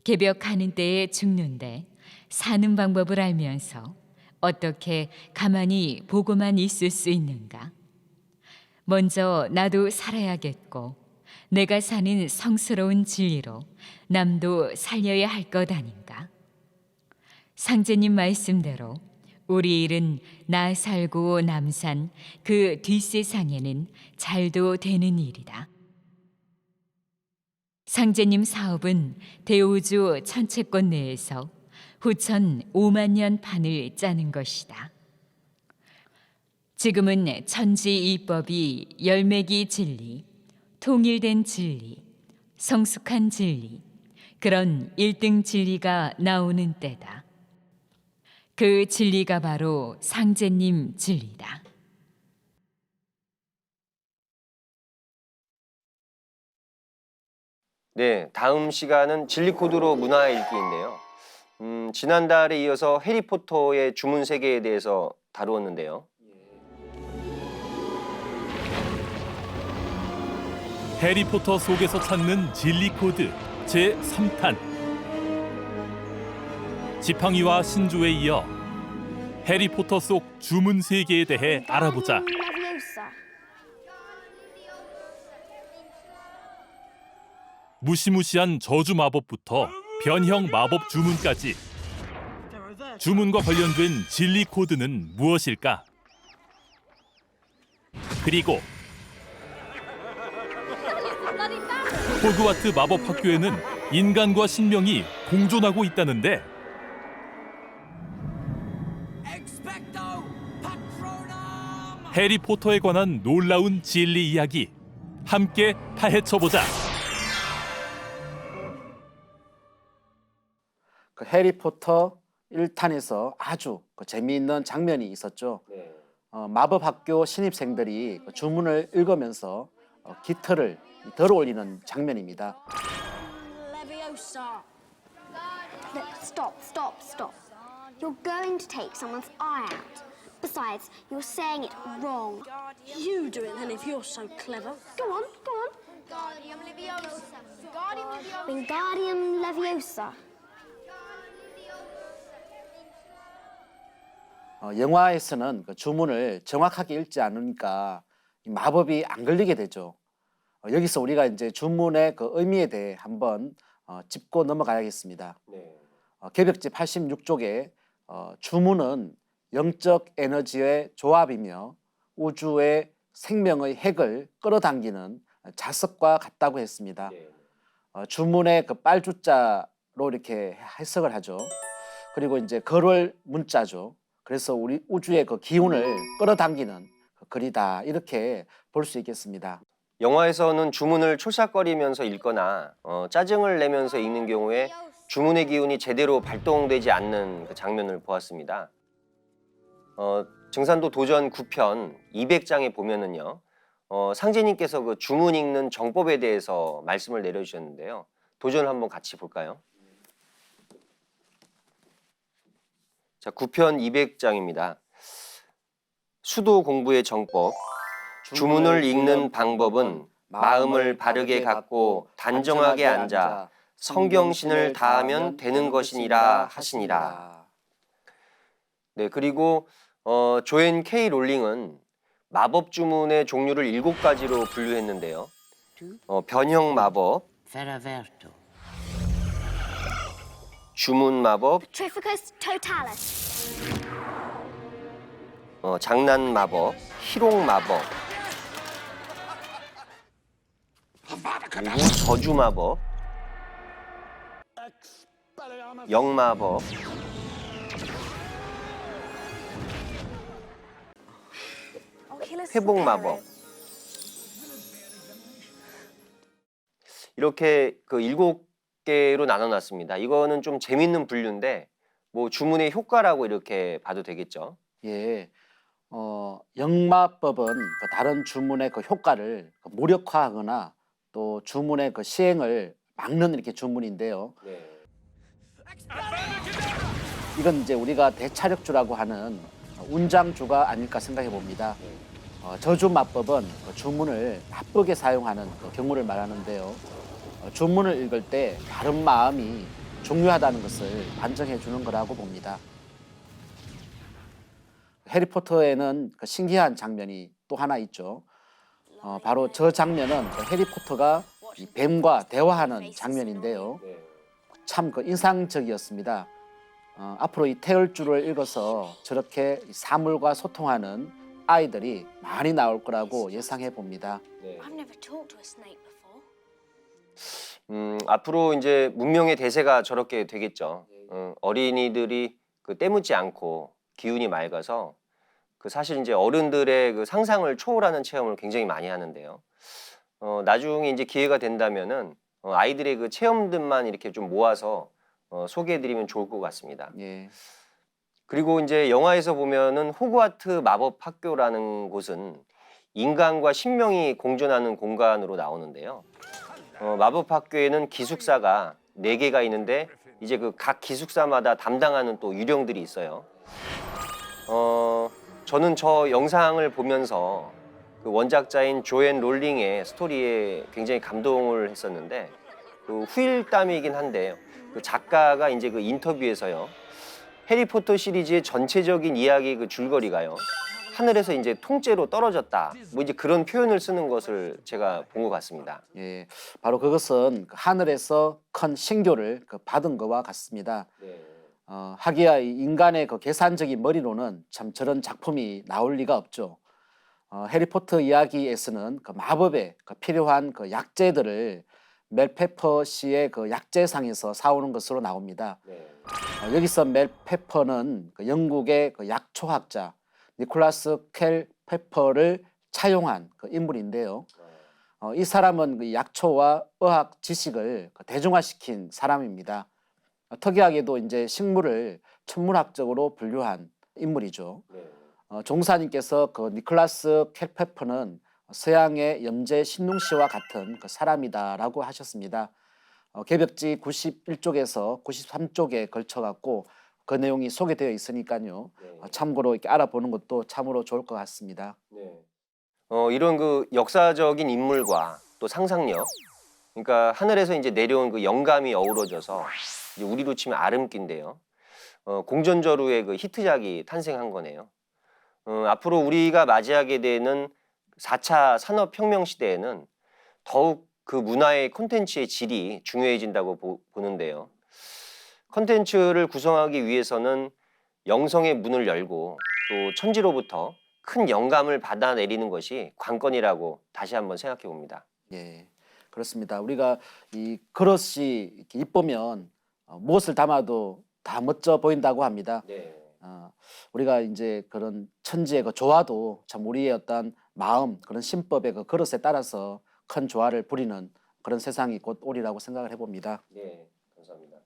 D: 개벽하는 때에 죽는데 사는 방법을 알면서 어떻게 가만히 보고만 있을 수 있는가? 먼저 나도 살아야겠고 내가 사는 성스러운 진리로 남도 살려야 할 것 아닌가? 상제님 말씀대로 우리 일은 나 살고 남 산 그 뒷세상에는 잘도 되는 일이다. 상제님 사업은 대우주 천체권 내에서 후천 5만 년 판을 짜는 것이다. 지금은 천지 이법이 열매기 진리, 통일된 진리, 성숙한 진리, 그런 1등 진리가 나오는 때다. 그 진리가 바로 상제님 진리다.
A: 네, 다음 시간은 진리코드로 문화 읽기인데요. 지난달에 이어서 해리포터의 주문 세계에 대해서 다루었는데요.
E: 해리포터 속에서 찾는 진리 코드 제3탄. 지팡이와 신조에 이어 해리포터 속 주문 세계에 대해 알아보자. 무시무시한 저주 마법부터 변형 마법 주문까지. 주문과 관련된 진리 코드는 무엇일까? 그리고 호그와트 마법 학교에는 인간과 신명이 공존하고 있다는데 해리포터에 관한 놀라운 진리 이야기 함께 파헤쳐보자.
B: 그 해리포터 1탄에서 아주 그 재미있는 장면이 있었죠.
A: 네.
B: 마법학교 신입생들이 그 주문을 읽으면서 깃털을 들어올리는 장면입니다.
F: Leviosa. Look, stop. You're going to take someone's eye out. Besides, you're saying it wrong.
G: You do it then if you're so clever.
F: Go on. Wingardium Leviosa.
B: 영화에서는 그 주문을 정확하게 읽지 않으니까 이 마법이 안 걸리게 되죠. 여기서 우리가 이제 주문의 그 의미에 대해 한번 짚고 넘어가야겠습니다.
A: 네.
B: 개벽지 86쪽에 주문은 영적 에너지의 조합이며 우주의 생명의 핵을 끌어당기는 자석과 같다고 했습니다.
A: 네.
B: 주문의 그 빨주자로 이렇게 해석을 하죠. 그리고 이제 걸을 문자죠. 그래서 우리 우주의 그 기운을 끌어당기는 그 글이다 이렇게 볼 수 있겠습니다.
A: 영화에서는 주문을 촐싹거리면서 읽거나 짜증을 내면서 읽는 경우에 주문의 기운이 제대로 발동되지 않는 그 장면을 보았습니다. 증산도 도전 9편 200장에 보면은요, 상제님께서 그 주문 읽는 정법에 대해서 말씀을 내려주셨는데요. 도전을 한번 같이 볼까요? 자, 9편 200장입니다. 수도 공부의 정법. 주문을 읽는 방법은 마음을 바르게 갖고 단정하게 앉아 성경신을 다하면 되는 것이니라 하시니라. 네, 그리고 조앤 K 롤링은 마법 주문의 종류를 7가지로 분류했는데요. 변형 마법, 주문 마법,
F: Petrificus Totalis.
A: 장난 마법, 희롱 마법, 그리고 저주 마법, 영마법, 회복 마법. 이렇게 그 7개로 나눠놨습니다. 이거는 좀 재밌는 분류인데 뭐 주문의 효과라고 이렇게 봐도 되겠죠.
B: 예, 영마법은 그 다른 주문의 그 효과를 무력화하거나 또 주문의 그 시행을 막는 이렇게 주문인데요.
A: 네.
B: 이건 이제 우리가 대차력주라고 하는 운장주가 아닐까 생각해 봅니다. 저주마법은 그 주문을 나쁘게 사용하는 그 경우를 말하는데요. 주문을 읽을 때 바른 마음이 중요하다는 것을 반증해 주는 거라고 봅니다. 해리포터에는 그 신기한 장면이 또 하나 있죠. 바로 저 장면은 그 해리포터가 이 뱀과 대화하는 장면인데요. 참 그 인상적이었습니다. 앞으로 이 태열주를 읽어서 저렇게 사물과 소통하는 아이들이 많이 나올 거라고 예상해 봅니다.
F: I've never talked to a snake before.
A: 앞으로 이제 문명의 대세가 저렇게 되겠죠. 어린이들이 그 때묻지 않고 기운이 맑아서 그 사실 이제 어른들의 그 상상을 초월하는 체험을 굉장히 많이 하는데요. 나중에 이제 기회가 된다면은 아이들의 그 체험들만 이렇게 좀 모아서 소개해드리면 좋을 것 같습니다.
B: 예.
A: 그리고 이제 영화에서 보면은 호그와트 마법 학교라는 곳은 인간과 신명이 공존하는 공간으로 나오는데요. 마법 학교에는 기숙사가 4개가 있는데 이제 그 각 기숙사마다 담당하는 또 유령들이 있어요. 저는 저 영상을 보면서 그 원작자인 조앤 롤링의 스토리에 굉장히 감동을 했었는데 그 후일담이긴 한데 그 작가가 이제 그 인터뷰에서요. 해리포터 시리즈의 전체적인 이야기 그 줄거리가요. 하늘에서 이제 통째로 떨어졌다. 뭐 이제 그런 표현을 쓰는 것을 제가 본 것 같습니다.
B: 예, 바로 그것은 그 하늘에서 큰 신교를 그 받은 것과 같습니다. 하기야 이 인간의 그 계산적인 머리로는 참 저런 작품이 나올 리가 없죠. 해리포터 이야기에서는 그 마법에 그 필요한 그 약재들을 멜페퍼 씨의 그 약재상에서 사오는 것으로 나옵니다. 여기서 멜페퍼는 그 영국의 그 약초학자 니콜라스 켈 페퍼를 차용한 그 인물인데요. 이 사람은 그 약초와 의학 지식을 그 대중화시킨 사람입니다. 특이하게도 이제 식물을 천문학적으로 분류한 인물이죠. 종사님께서 그 니콜라스 켈 페퍼는 서양의 염제 신웅 씨와 같은 그 사람이다라고 하셨습니다. 개벽지 91쪽에서 93쪽에 걸쳐갖고 그 내용이 소개되어 있으니까요. 참고로 이렇게 알아보는 것도 참으로 좋을 것 같습니다.
A: 이런 그 역사적인 인물과 또 상상력, 그러니까 하늘에서 이제 내려온 그 영감이 어우러져서 이제 우리로 치면 아름기인데요. 공전저루의 그 히트작이 탄생한 거네요. 앞으로 우리가 맞이하게 되는 4차 산업혁명 시대에는 더욱 그 문화의 콘텐츠의 질이 중요해진다고 보는데요. 콘텐츠를 구성하기 위해서는 영성의 문을 열고 또 천지로부터 큰 영감을 받아내리는 것이 관건이라고 다시 한번 생각해 봅니다.
B: 예, 그렇습니다. 우리가 이 그릇이 이렇게 이쁘면 무엇을 담아도 다 멋져 보인다고 합니다. 우리가 이제 그런 천지의 그 조화도 참 우리의 어떤 마음, 그런 신법의 그 그릇에 따라서 큰 조화를 부리는 그런 세상이 곧 오리라고 생각을 해봅니다.
A: 네, 감사합니다.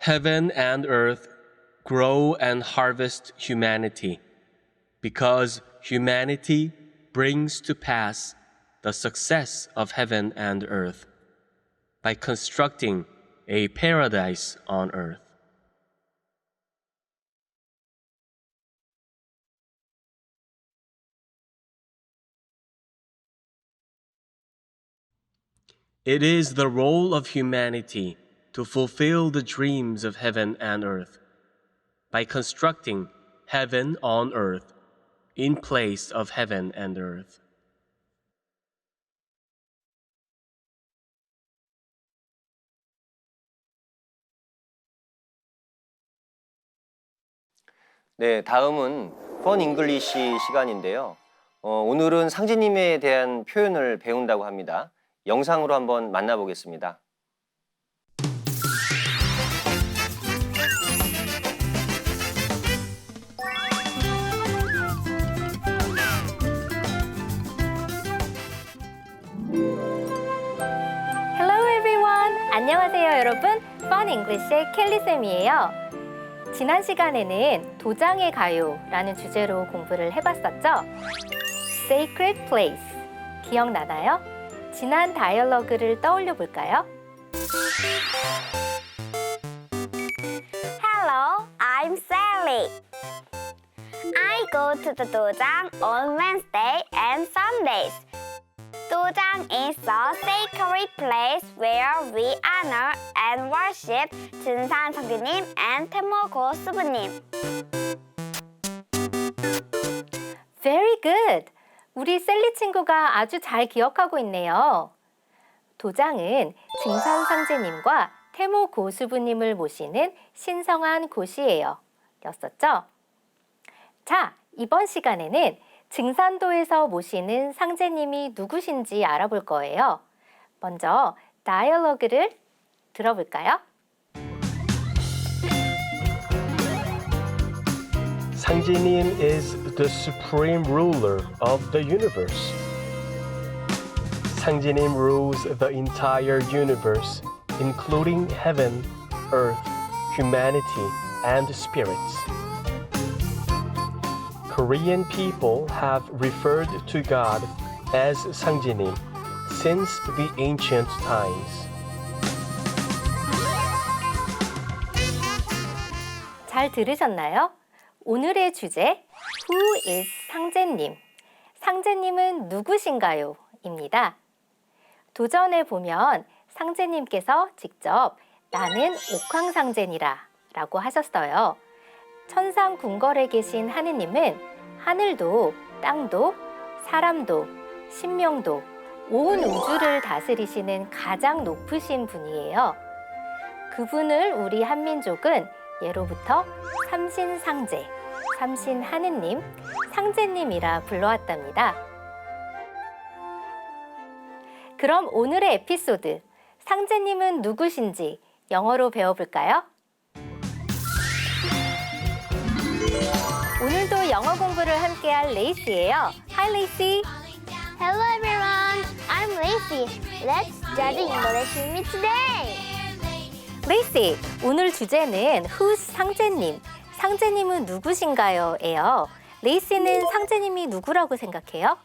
H: Heaven and earth grow and harvest humanity, because humanity brings to pass the success of heaven and earth by constructing a paradise on earth. It is the role of humanity to fulfill the dreams of heaven and earth by constructing heaven on earth in place of heaven and earth.
A: 네, 다음은 펀 잉글리시 시간인데요. 오늘은 상제님에 대한 표현을 배운다고 합니다. 영상으로 한번 만나보겠습니다.
I: Hello everyone! 안녕하세요 여러분. Fun English의 켈리쌤이에요. 지난 시간에는 도장의 가요라는 주제로 공부를 해봤었죠? Sacred Place 기억나나요? 지난 다이얼로그를 떠올려 볼까요?
F: Hello, I'm Sally. I go to the dojang on Wednesday and Sundays. Dojang is a sacred place where we honor and worship 증산 성주님 and 태모고 수부님.
I: Very good! 우리 셀리 친구가 아주 잘 기억하고 있네요. 도장은 증산 상제님과 태모 고수부님을 모시는 신성한 곳이에요. 였었죠? 자, 이번 시간에는 증산도에서 모시는 상제님이 누구신지 알아볼 거예요. 먼저 다이얼로그를 들어볼까요?
H: 상제님 is the supreme ruler of the universe. 상제님 rules the entire universe, including heaven, earth, humanity, and spirits. Korean people have referred to God as 상제님 since the ancient times.
I: 잘 들으셨나요? 오늘의 주제 Who is 상제님? 상제님은 누구신가요? 입니다. 도전에 보면 상제님께서 직접 나는 옥황상제니라 라고 하셨어요. 천상 궁궐에 계신 하느님은 하늘도 땅도 사람도 신명도 온 우주를 다스리시는 가장 높으신 분이에요. 그분을 우리 한민족은 예로부터 삼신상제, 삼신하느님, 상제님이라 불러왔답니다. 그럼 오늘의 에피소드, 상제님은 누구신지 영어로 배워볼까요? 오늘도 영어 공부를 함께할 레이시예요. Hi, Lacey.
F: Hello everyone, I'm Lacey. Let's study English with me today.
I: 레이시, 오늘 주제는 Who's 상제님? 상제님은 누구신가요? 예요. 레이시는 상제님이 누구라고 생각해요?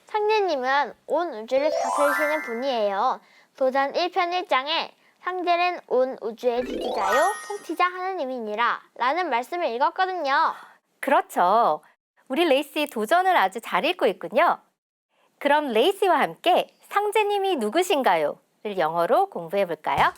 F: 상제님은 온 우주를 다스리시는 분이에요. 도전 1편 1장에 상제는 온 우주의 지지자요 통치자 하느님이니라 라는 말씀을 읽었거든요.
I: 그렇죠. 우리 레이시 도전을 아주 잘 읽고 있군요. 그럼 레이시와 함께 상제님이 누구신가요? 를 영어로 공부해 볼까요?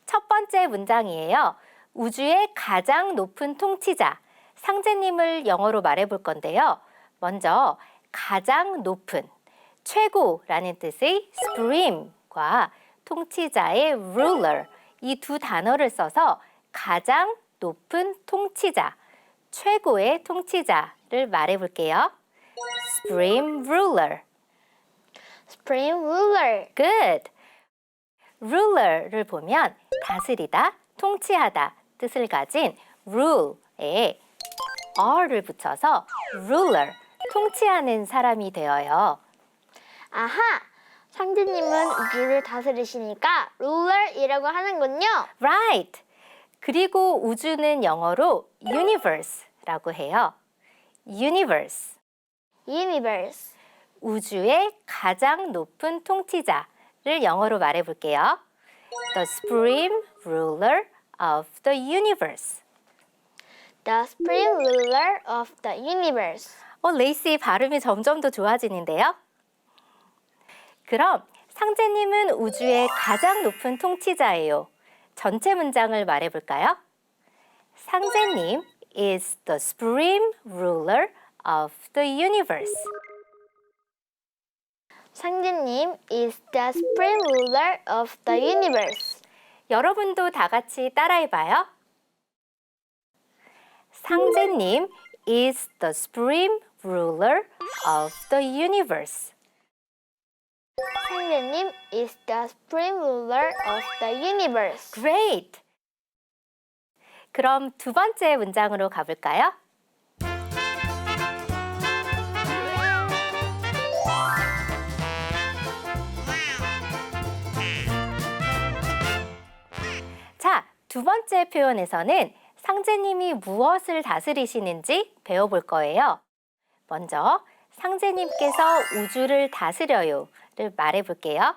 I: 첫 번째 문장이에요. 우주의 가장 높은 통치자, 상제님을 영어로 말해볼 건데요. 먼저 가장 높은, 최고라는 뜻의 supreme과 통치자의 ruler, 이 두 단어를 써서 가장 높은 통치자, 최고의 통치자를 말해볼게요. Supreme ruler.
F: Supreme ruler.
I: Good. ruler를 보면 다스리다, 통치하다 뜻을 가진 rule에 r를 붙여서 ruler, 통치하는 사람이 되어요.
F: 아하! 상제님은 우주를 다스리시니까 ruler이라고 하는군요.
I: Right. 그리고 우주는 영어로 universe라고 해요. universe.
F: Universe.
I: 우주의 가장 높은 통치자를 영어로 말해볼게요. The supreme ruler of the universe.
F: The supreme ruler of the universe.
I: 레이시 발음이 점점 더 좋아지는데요. 그럼 상제님은 우주의 가장 높은 통치자예요. 전체 문장을 말해볼까요? 상제님 is the supreme ruler of the universe.
F: 상제님 is the supreme ruler of the universe.
I: 여러분도 다 같이 따라해봐요. 상제님 is the supreme ruler of the universe.
F: 상제님 is the supreme ruler of the universe.
I: Great! 그럼 두 번째 문장으로 가볼까요? 자, 두 번째 표현에서는 상제님이 무엇을 다스리시는지 배워볼 거예요. 먼저 상제님께서 우주를 다스려요를 말해볼게요.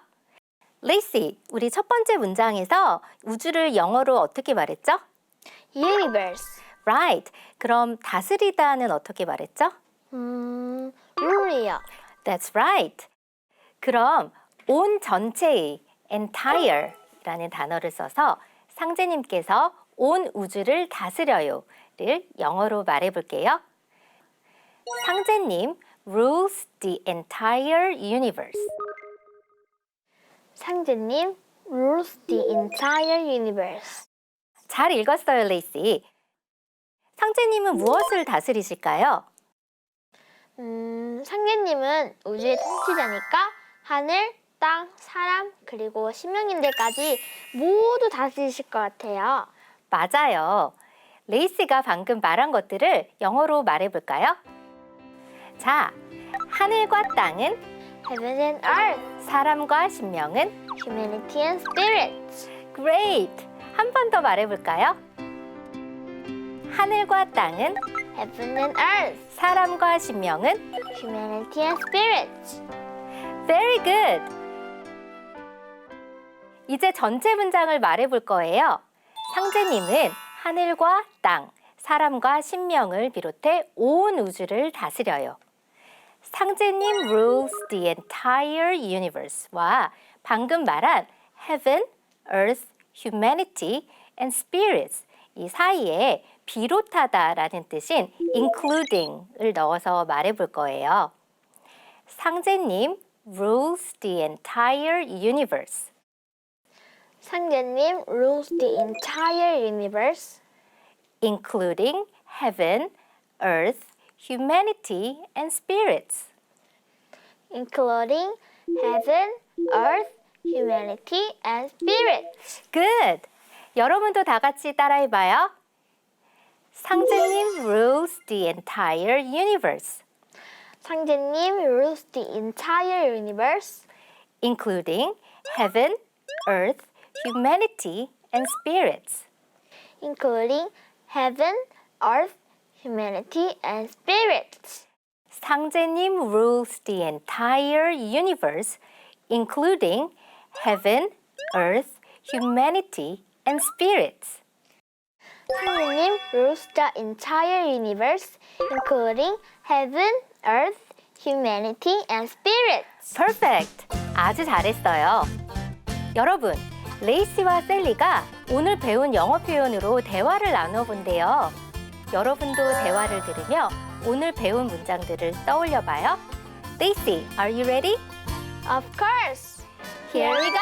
I: 레이시, 우리 첫 번째 문장에서 우주를 영어로 어떻게 말했죠?
F: Universe.
I: Right. 그럼 다스리다는 어떻게 말했죠?
F: ruler이요.
I: That's right. 그럼 온 전체의 entire라는 단어를 써서 상제님께서 온 우주를 다스려요를 영어로 말해볼게요. 상제님 rules the entire universe.
F: 상제님 rules the entire universe.
I: 잘 읽었어요, 레이시. 상제님은 무엇을 다스리실까요?
F: 상제님은 우주의 통치자니까 하늘, 땅, 사람, 그리고 신명인들까지 모두 다스리실 것 같아요.
I: 맞아요. 레이시가 방금 말한 것들을 영어로 말해볼까요? 자, 하늘과 땅은,
F: Heaven and earth,
I: 사람과 신명은,
F: humanity and spirit.
I: Great! 한 번 더 말해볼까요? 하늘과 땅은,
F: Heaven and earth,
I: 사람과 신명은,
F: humanity and spirit.
I: Very good! 이제 전체 문장을 말해볼 거예요. 상제님은 하늘과 땅, 사람과 신명을 비롯해 온 우주를 다스려요. 상제님 rules the entire universe와 방금 말한 heaven, earth, humanity and spirits 이 사이에 비롯하다라는 뜻인 including을 넣어서 말해볼 거예요. 상제님 rules the entire universe.
F: 상제님 rules the entire universe,
I: including heaven, earth, humanity, and spirits.
F: including heaven, earth, humanity, and spirits.
I: Good! 여러분도 다 같이 따라해봐요. 상제님 rules the entire universe,
F: 상제님 rules the entire universe,
I: including heaven, earth, humanity, and spirits.
F: including heaven, earth, humanity, and spirits.
I: 상제님 rules the entire universe, including heaven, earth, humanity, and spirits.
F: 상제님 rules the entire universe, including heaven, earth, humanity, and spirits.
I: Perfect! 아주 잘했어요. 여러분, 레이시와 셀리가 오늘 배운 영어 표현으로 대화를 나눠본대요. 여러분도 대화를 들으며 오늘 배운 문장들을 떠올려봐요. 레이시, are you ready?
F: Of course.
I: Here we go!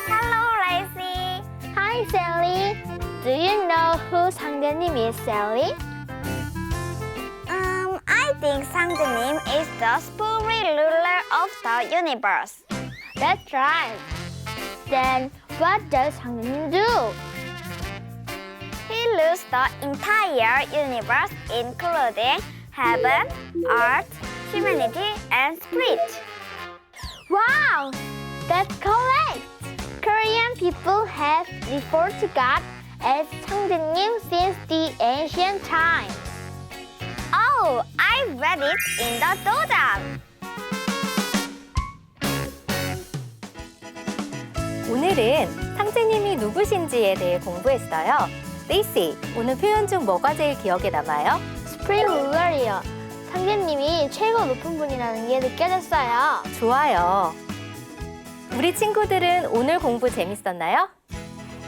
F: Hello, Lacey. Hi, Sally. Do you know who 상제님 is, Sally? I think 상제님 is the supreme ruler of the universe. That's right. Then what does 상제님 do? He rules the entire universe, including heaven, earth, humanity, and spirit. Wow, that's correct. Korean people have referred to God as 상제님 since the ancient times. Oh, I read it in the 도장.
I: 오늘은 상제님이 누구신지에 대해 공부했어요. 레이시, 오늘 표현 중 뭐가 제일 기억에 남아요?
F: Supreme ruler이요. 상제님이 최고 높은 분이라는 게 느껴졌어요.
I: 좋아요. 우리 친구들은 오늘 공부 재밌었나요?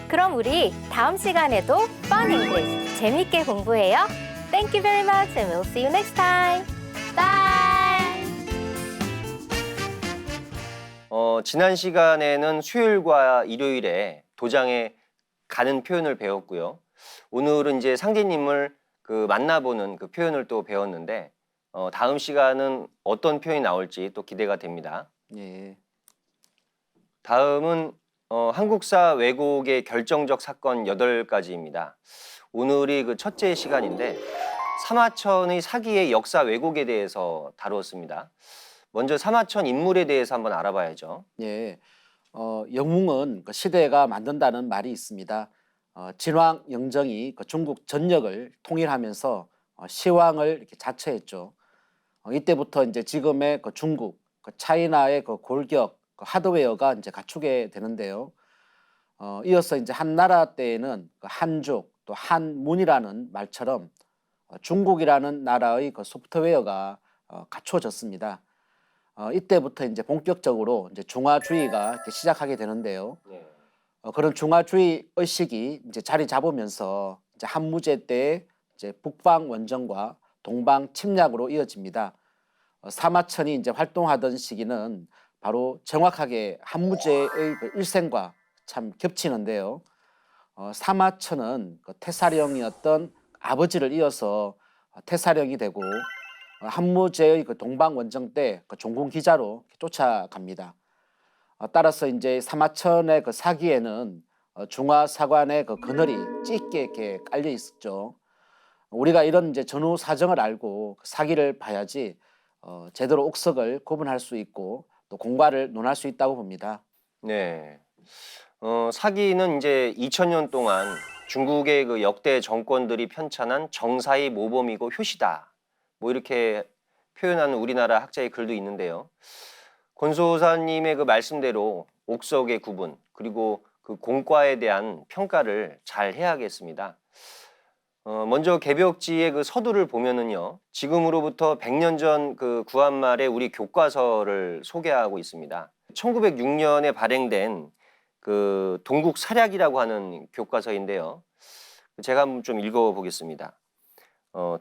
I: 그럼 우리 다음 시간에도 Fun English 재밌게 공부해요. Thank you very much and we'll see you next time.
F: Bye!
A: 지난 시간에는 수요일과 일요일에 도장에 가는 표현을 배웠고요. 오늘은 이제 상제님을 만나보는 그 표현을 또 배웠는데 다음 시간은 어떤 표현이 나올지 또 기대가 됩니다.
B: 예.
A: 다음은 한국사 왜곡의 결정적 사건 8가지입니다. 오늘이 그 첫째 시간인데 사마천의 사기의 역사 왜곡에 대해서 다루었습니다. 먼저 사마천 인물에 대해서 한번 알아봐야죠.
B: 예. 영웅은 그 시대가 만든다는 말이 있습니다. 진왕 영정이 그 중국 전역을 통일하면서 시왕을 이렇게 자처했죠. 이때부터 이제 지금의 그 중국, 그 차이나의 그 골격, 그 하드웨어가 이제 갖추게 되는데요. 이어서 이제 한나라 때에는 그 한족 또 한문이라는 말처럼 중국이라는 나라의 그 소프트웨어가 갖춰졌습니다. 이때부터 이제 본격적으로 이제 중화주의가 이렇게 시작하게 되는데요. 그런 중화주의 의식이 이제 자리 잡으면서 이제 한무제 때 이제 북방 원정과 동방 침략으로 이어집니다. 사마천이 이제 활동하던 시기는 바로 정확하게 한무제의 그 일생과 참 겹치는데요. 사마천은 그 태사령이었던 아버지를 이어서 태사령이 되고 한무제의 그 동방 원정 때 그 종군 기자로 쫓아갑니다. 따라서 이제 사마천의 그 사기에는 중화사관의 그 그늘이 짙게 이렇게 깔려 있었죠. 우리가 이런 이제 전후 사정을 알고 그 사기를 봐야지 제대로 옥석을 구분할 수 있고 또 공과를 논할 수 있다고 봅니다.
A: 네. 사기는 이제 2000년 동안 중국의 그 역대 정권들이 편찬한 정사의 모범이고 효시다. 뭐 이렇게 표현하는 우리나라 학자의 글도 있는데요. 권소사님의 그 말씀대로 옥석의 구분 그리고 그 공과에 대한 평가를 잘 해야겠습니다. 먼저 개벽지의 그 서두를 보면은요, 지금으로부터 100년 전 그 구한말의 우리 교과서를 소개하고 있습니다. 1906년에 발행된 그 동국사략이라고 하는 교과서인데요. 제가 한번 좀 읽어보겠습니다.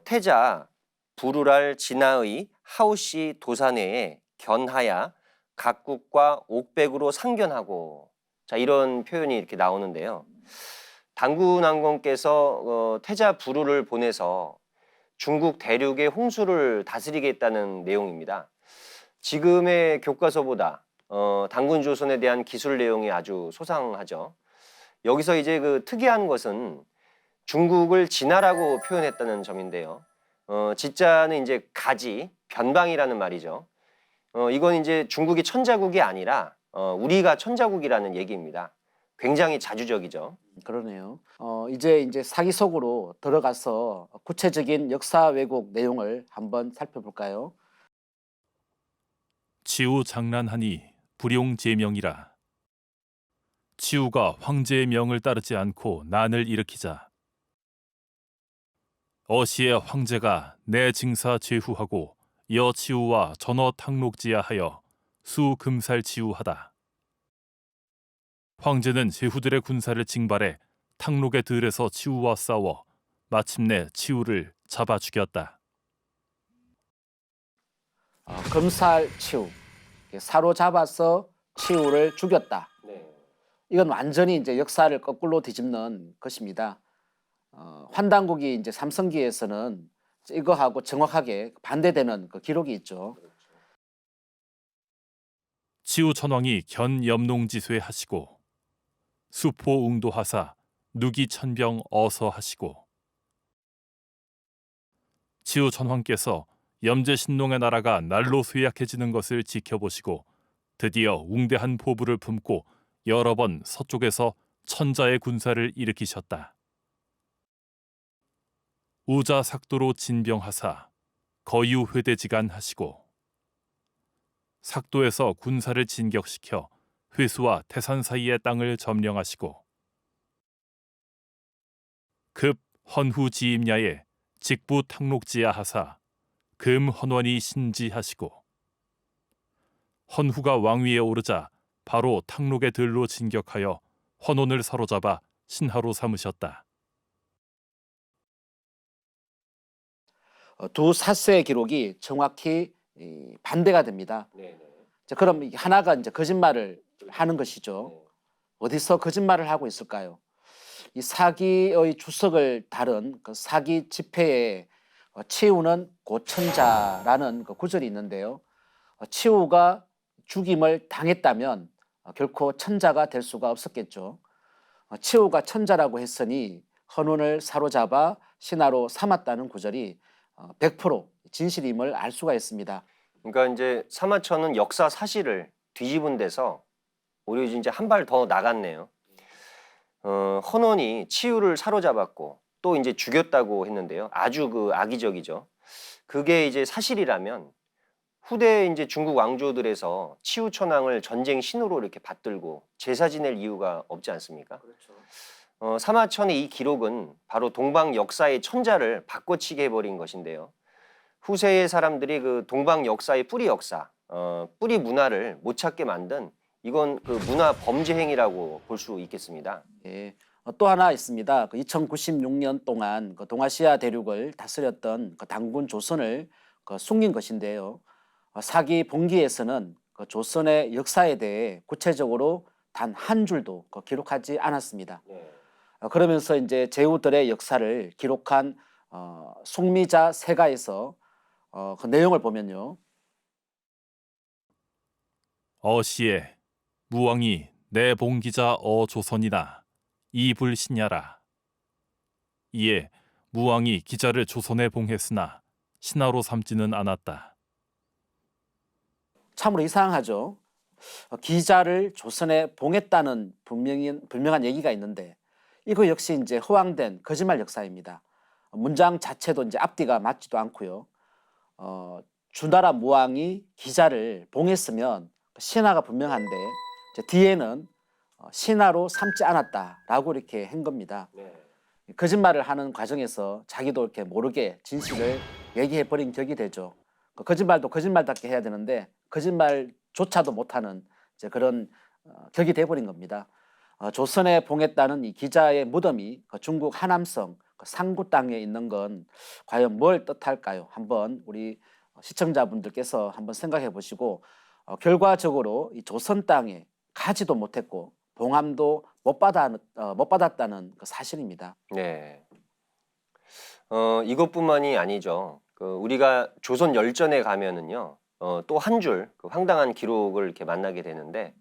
A: 태자 부루랄 진하의 하우시 도사내에 견하야 각국과 옥백으로 상견하고, 자 이런 표현이 이렇게 나오는데요. 당군왕건께서 태자 부루를 보내서 중국 대륙의 홍수를 다스리겠다는 내용입니다. 지금의 교과서보다 당군 조선에 대한 기술 내용이 아주 소상하죠. 여기서 이제 그 특이한 것은 중국을 진하라고 표현했다는 점인데요. 지자는 이제 가지, 변방이라는 말이죠. 이건 이제 중국이 천자국이 아니라 우리가 천자국이라는 얘기입니다. 굉장히 자주적이죠.
B: 그러네요. 이제 사기 속으로 들어가서 구체적인 역사 왜곡 내용을 한번 살펴볼까요?
E: 치우 장난하니 불용제명이라. 치우가 황제의 명을 따르지 않고 난을 일으키자 어시의 황제가 내 징사 제후하고 여치우와 전어 탕록지하하여 수금살치우하다. 황제는 제후들의 군사를 징발해 탕록의 들에서 치우와 싸워 마침내 치우를 잡아 죽였다.
B: 금살치우, 사로잡아서 치우를 죽였다. 이건 완전히 이제 역사를 거꾸로 뒤집는 것입니다. 환단국이 이제 삼성기에서는 이거하고 정확하게 반대되는 그 기록이 있죠.
E: 치우 천왕이 견염농지쇠 하시고 수포웅도하사 누기천병 어서 하시고 치우 천왕께서 염제신농의 나라가 날로 쇠약해지는 것을 지켜보시고 드디어 웅대한 포부를 품고 여러 번 서쪽에서 천자의 군사를 일으키셨다. 우자삭도로 진병하사 거유회대지간 하시고 삭도에서 군사를 진격시켜 회수와 태산 사이의 땅을 점령하시고 급 헌후지임야에 직부 탕록지야 하사 금헌원이 신지하시고 헌후가 왕위에 오르자 바로 탕록의 들로 진격하여 헌원을 사로잡아 신하로 삼으셨다.
B: 두 사세의 기록이 정확히 반대가 됩니다. 자, 그럼 이게 하나가 이제 거짓말을 하는 것이죠. 어디서 거짓말을 하고 있을까요? 이 사기의 주석을 다룬 그 사기 집회에 치우는 고천자라는 그 구절이 있는데요. 치우가 죽임을 당했다면 결코 천자가 될 수가 없었겠죠. 치우가 천자라고 했으니 헌원을 사로잡아 신하로 삼았다는 구절이 100% 진실임을 알 수가 있습니다.
A: 그러니까 이제 사마천은 역사 사실을 뒤집은 데서 오히려 이제 한 발 더 나갔네요. 헌원이 치유를 사로잡았고 또 이제 죽였다고 했는데요. 아주 그 악의적이죠. 그게 이제 사실이라면 후대 이제 중국 왕조들에서 치유 천황을 전쟁 신으로 이렇게 받들고 제사 지낼 이유가 없지 않습니까? 사마천의 이 기록은 바로 동방 역사의 천자를 바꿔치게 해버린 것인데요. 후세의 사람들이 그 동방 역사의 뿌리 역사, 뿌리 문화를 못 찾게 만든 이건 그 문화 범죄 행위라고 볼 수 있겠습니다.
B: 예. 또 하나 있습니다. 그 2096년 동안 그 동아시아 대륙을 다스렸던 그 단군 조선을 그 숨긴 것인데요. 사기 본기에서는 그 조선의 역사에 대해 구체적으로 단 한 줄도 그 기록하지 않았습니다. 그러면서 이제 제후들의 역사를 기록한 숙미자 세가에서 그 내용을 보면요.
E: 어시에 무왕이 내 봉기자 어조선이나 이불신야라. 이에 무왕이 기자를 조선에 봉했으나 신하로 삼지는 않았다.
B: 참으로 이상하죠. 기자를 조선에 봉했다는 분명한 얘기가 있는데 이거 역시 이제 허황된 거짓말 역사입니다. 문장 자체도 이제 앞뒤가 맞지도 않고요. 주나라 무왕이 기자를 봉했으면 신하가 분명한데 이제 뒤에는 신하로 삼지 않았다라고 이렇게 한 겁니다. 거짓말을 하는 과정에서 자기도 이렇게 모르게 진실을 얘기해 버린 격이 되죠. 거짓말도 거짓말답게 해야 되는데 거짓말조차도 못하는 이제 그런 격이 돼버린 겁니다. 조선에 봉했다는 이 기자의 무덤이 중국 하남성 상구 땅에 있는 건 과연 뭘 뜻할까요? 한번 우리 시청자분들께서 한번 생각해 보시고 결과적으로 이 조선 땅에 가지도 못했고 봉함도 못 받았다는 그 사실입니다.
A: 네. 이것뿐만이 아니죠. 우리가 조선 열전에 가면은요, 또 한 줄 황당한 기록을 이렇게 만나게 되는데,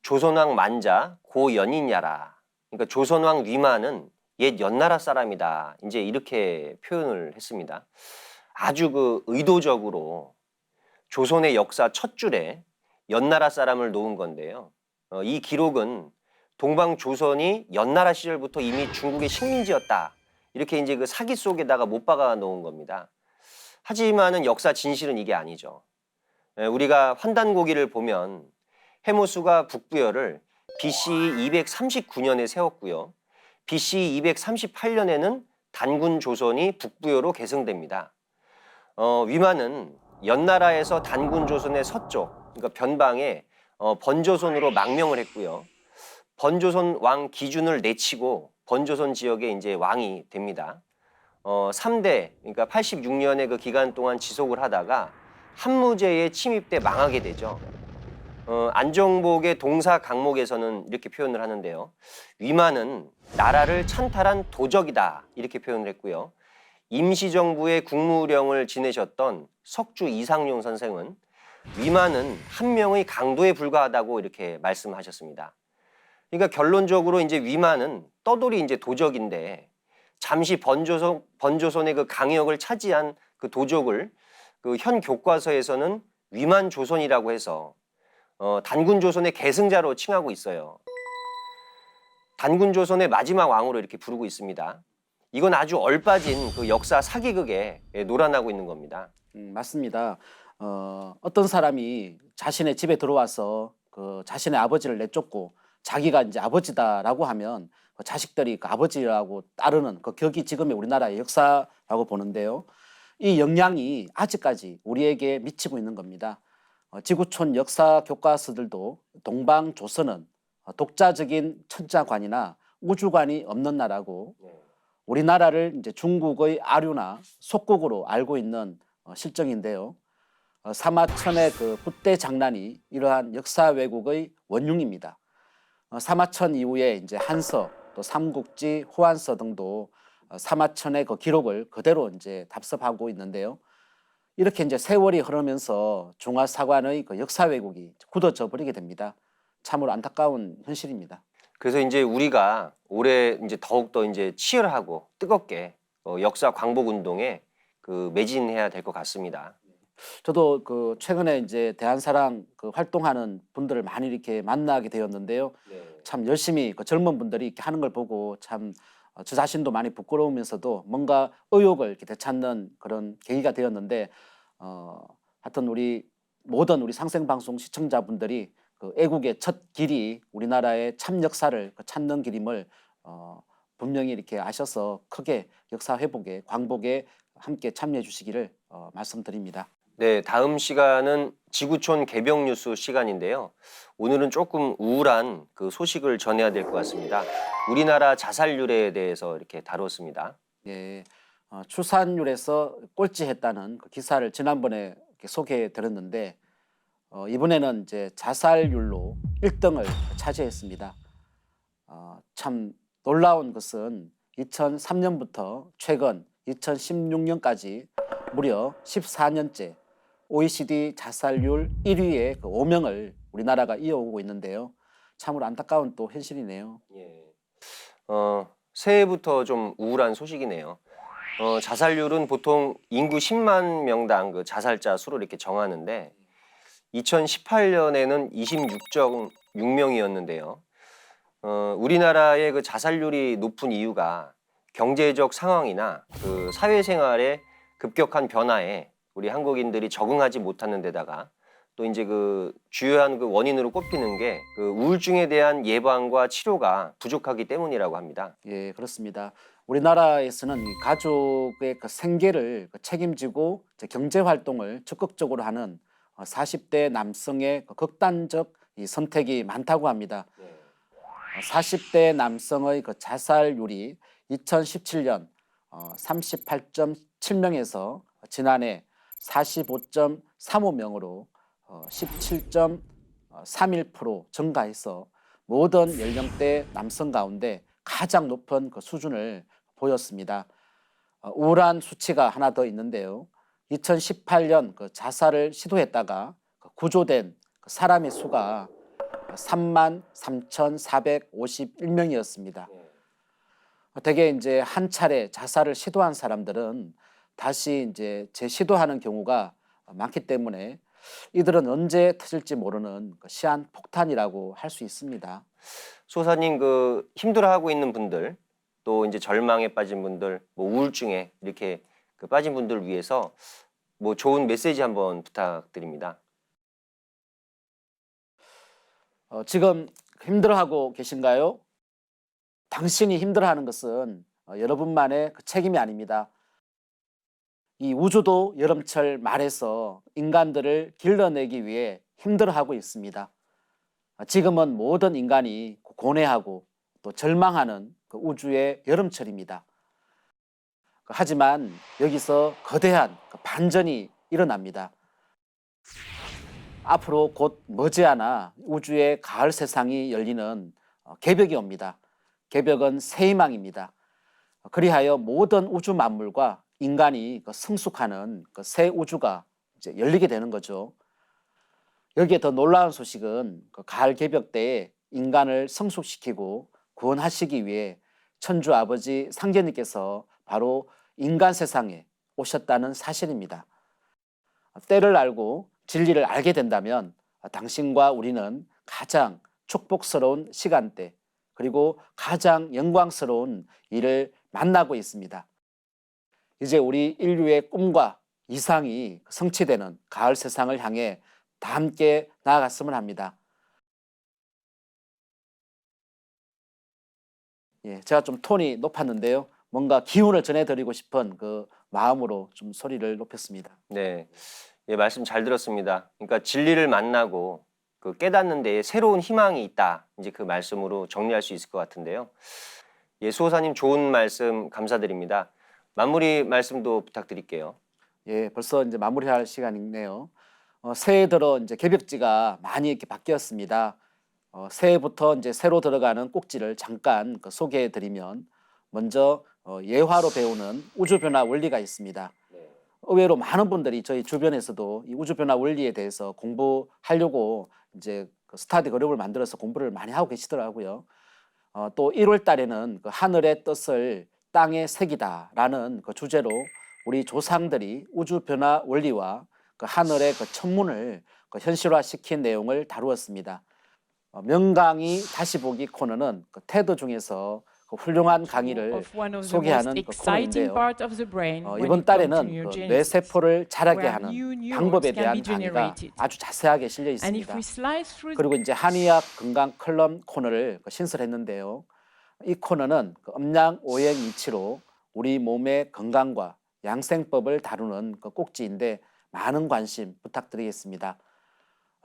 A: 조선왕 만자 고연인야라. 그러니까 조선왕 위만은 옛 연나라 사람이다. 이제 이렇게 표현을 했습니다. 아주 그 의도적으로 조선의 역사 첫 줄에 연나라 사람을 놓은 건데요. 이 기록은 동방 조선이 연나라 시절부터 이미 중국의 식민지였다. 이렇게 이제 그 사기 속에다가 못 박아 놓은 겁니다. 하지만은 역사 진실은 이게 아니죠. 우리가 환단고기를 보면 해모수가 북부여를 BC 239년에 세웠고요. BC 238년에는 단군 조선이 북부여로 계승됩니다. 위만은 연나라에서 단군 조선의 서쪽, 그러니까 변방에 번조선으로 망명을 했고요. 번조선 왕 기준을 내치고 번조선 지역에 이제 왕이 됩니다. 3대, 그러니까 86년의 그 기간 동안 지속을 하다가 한무제에 침입돼 망하게 되죠. 안정복의 동사 강목에서는 이렇게 표현을 하는데요. 위만은 나라를 찬탈한 도적이다 이렇게 표현을 했고요. 임시정부의 국무령을 지내셨던 석주 이상용 선생은 위만은 한 명의 강도에 불과하다고 이렇게 말씀하셨습니다. 그러니까 결론적으로 이제 위만은 떠돌이 이제 도적인데 잠시 번조선의 그 강역을 차지한 그 도적을 그 현 교과서에서는 위만 조선이라고 해서 단군 조선의 계승자로 칭하고 있어요. 단군 조선의 마지막 왕으로 이렇게 부르고 있습니다. 이건 아주 얼빠진 그 역사 사기극에 놀아나고 있는 겁니다.
B: 맞습니다. 어떤 사람이 자신의 집에 들어와서 그 자신의 아버지를 내쫓고 자기가 이제 아버지다라고 하면 그 자식들이 그 아버지라고 따르는 그 격이 지금의 우리나라의 역사라고 보는데요. 이 영향이 아직까지 우리에게 미치고 있는 겁니다. 지구촌 역사 교과서들도 동방조선은 독자적인 천자관이나 우주관이 없는 나라고 우리나라를 이제 중국의 아류나 속국으로 알고 있는 실정인데요. 사마천의 그 붓대 장난이 이러한 역사 왜곡의 원흉입니다. 사마천 이후에 이제 한서, 또 삼국지, 호안서 등도 사마천의 그 기록을 그대로 이제 답습하고 있는데요. 이렇게 이제 세월이 흐르면서 중화사관의 그 역사 왜곡이 굳어져 버리게 됩니다. 참으로 안타까운 현실입니다.
A: 그래서 이제 우리가 올해 이제 더욱더 이제 치열하고 뜨겁게 역사 광복 운동에 그 매진해야 될 것 같습니다.
B: 저도 그 최근에 이제 대한사랑 그 활동하는 분들을 많이 이렇게 만나게 되었는데요. 참 열심히 그 젊은 분들이 이렇게 하는 걸 보고 참 저 자신도 많이 부끄러우면서도 뭔가 의욕을 이렇게 되찾는 그런 계기가 되었는데, 하여튼 모든 우리 상생방송 시청자분들이 그 애국의 첫 길이 우리나라의 참 역사를 찾는 길임을 분명히 이렇게 아셔서 크게 역사 회복에, 광복에 함께 참여해 주시기를 말씀드립니다.
A: 네, 다음 시간은 지구촌 개병 뉴스 시간인데요. 오늘은 조금 우울한 그 소식을 전해야 될 것 같습니다. 우리나라 자살률에 대해서 이렇게 다뤘습니다.
B: 예, 출산율에서 꼴찌했다는 그 기사를 지난번에 이렇게 소개해 드렸는데, 이번에는 이제 자살률로 1등을 차지했습니다. 참 놀라운 것은 2003년부터 최근 2016년까지 무려 14년째 OECD 자살률 1위의 그 오명을 우리나라가 이어오고 있는데요. 참으로 안타까운 또 현실이네요.
A: 예. 새해부터 좀 우울한 소식이네요. 자살률은 보통 인구 10만 명당 그 자살자 수를 이렇게 정하는데 2018년에는 26.6명이었는데요. 우리나라의 그 자살률이 높은 이유가 경제적 상황이나 그 사회생활의 급격한 변화에 우리 한국인들이 적응하지 못하는 데다가 또 이제 그 주요한 그 원인으로 꼽히는 게 그 우울증에 대한 예방과 치료가 부족하기 때문이라고 합니다.
B: 예, 그렇습니다. 우리나라에서는 이 가족의 그 생계를 책임지고 경제 활동을 적극적으로 하는 40대 남성의 그 극단적 이 선택이 많다고 합니다. 40대 남성의 그 자살률이 2017년 38.7명에서 지난해 45.35명으로 17.31% 증가해서 모든 연령대 남성 가운데 가장 높은 그 수준을 보였습니다. 우울한 수치가 하나 더 있는데요. 2018년 그 자살을 시도했다가 구조된 그 사람의 수가 33,451명이었습니다. 대개 이제 한 차례 자살을 시도한 사람들은 다시 이제 재시도하는 경우가 많기 때문에 이들은 언제 터질지 모르는 시한 폭탄이라고 할 수 있습니다.
A: 소사님 그 힘들어하고 있는 분들 또 이제 절망에 빠진 분들 뭐 우울증에 이렇게 그 빠진 분들을 위해서 뭐 좋은 메시지 한번 부탁드립니다.
B: 지금 힘들어하고 계신가요? 당신이 힘들어하는 것은 여러분만의 그 책임이 아닙니다. 이 우주도 여름철 말에서 인간들을 길러내기 위해 힘들어하고 있습니다. 지금은 모든 인간이 고뇌하고 또 절망하는 그 우주의 여름철입니다. 하지만 여기서 거대한 반전이 일어납니다. 앞으로 곧 머지않아 우주의 가을 세상이 열리는 개벽이 옵니다. 개벽은 새 희망입니다. 그리하여 모든 우주 만물과 인간이 성숙하는 새 우주가 이제 열리게 되는 거죠. 여기에 더 놀라운 소식은 가을 개벽 때에 인간을 성숙시키고 구원하시기 위해 천주 아버지 상제님께서 바로 인간 세상에 오셨다는 사실입니다. 때를 알고 진리를 알게 된다면 당신과 우리는 가장 축복스러운 시간대 그리고 가장 영광스러운 일을 만나고 있습니다. 이제 우리 인류의 꿈과 이상이 성취되는 가을 세상을 향해 다 함께 나아갔으면 합니다. 예, 제가 좀 톤이 높았는데요. 뭔가 기운을 전해드리고 싶은 그 마음으로 좀 소리를 높였습니다.
A: 네, 예, 말씀 잘 들었습니다. 그러니까 진리를 만나고 그 깨닫는 데에 새로운 희망이 있다. 이제 그 말씀으로 정리할 수 있을 것 같은데요. 예, 수호사님 좋은 말씀 감사드립니다. 마무리 말씀도 부탁드릴게요.
B: 예, 벌써 이제 마무리할 시간이네요. 새해 들어 이제 개벽지가 많이 이렇게 바뀌었습니다. 새해부터 이제 새로 들어가는 꼭지를 잠깐 소개해 드리면 먼저 예화로 배우는 우주 변화 원리가 있습니다. 의외로 많은 분들이 저희 주변에서도 이 우주 변화 원리에 대해서 공부하려고 이제 스터디 그룹을 만들어서 공부를 많이 하고 계시더라고요. 또 1월 달에는 그 하늘의 뜻을 땅에 새기다라는 그 주제로 우리 조상들이 우주 변화 원리와 그 하늘의 그 천문을 그 현실화시킨 내용을 다루었습니다. 명강의 다시 보기 코너는 그 테드 중에서 그 훌륭한 강의를 소개하는 그 코너인데요. 이번 달에는 그 뇌세포를 자라게 하는 방법에 대한 강의가 아주 자세하게 실려 있습니다. 그리고 이제 한의학 건강 컬럼 코너를 신설했는데요. 이 코너는 그 음양 오행 이치로 우리 몸의 건강과 양생법을 다루는 그 꼭지인데 많은 관심 부탁드리겠습니다.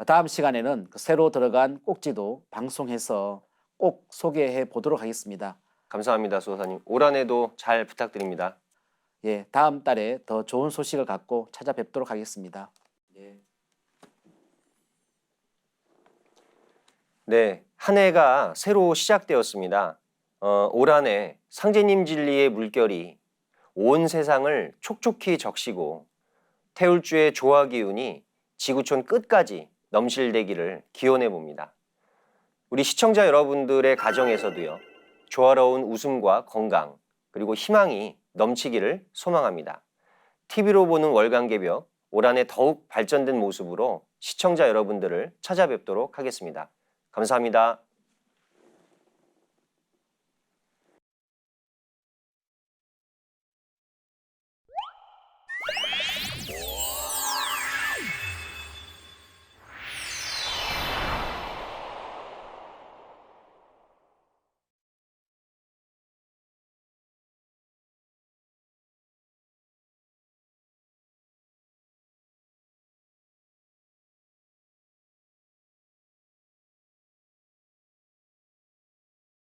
B: 다음 시간에는 그 새로 들어간 꼭지도 방송해서 꼭 소개해 보도록 하겠습니다.
A: 감사합니다, 수호사님. 올 한해도 잘 부탁드립니다.
B: 예, 다음 달에 더 좋은 소식을 갖고 찾아뵙도록 하겠습니다. 예.
A: 네, 한 해가 새로 시작되었습니다. 올 한해 상제님 진리의 물결이 온 세상을 촉촉히 적시고 태울주의 조화 기운이 지구촌 끝까지 넘실대기를 기원해 봅니다. 우리 시청자 여러분들의 가정에서도요, 조화로운 웃음과 건강 그리고 희망이 넘치기를 소망합니다. TV로 보는 월간개벽 올 한해 더욱 발전된 모습으로 시청자 여러분들을 찾아뵙도록 하겠습니다. 감사합니다.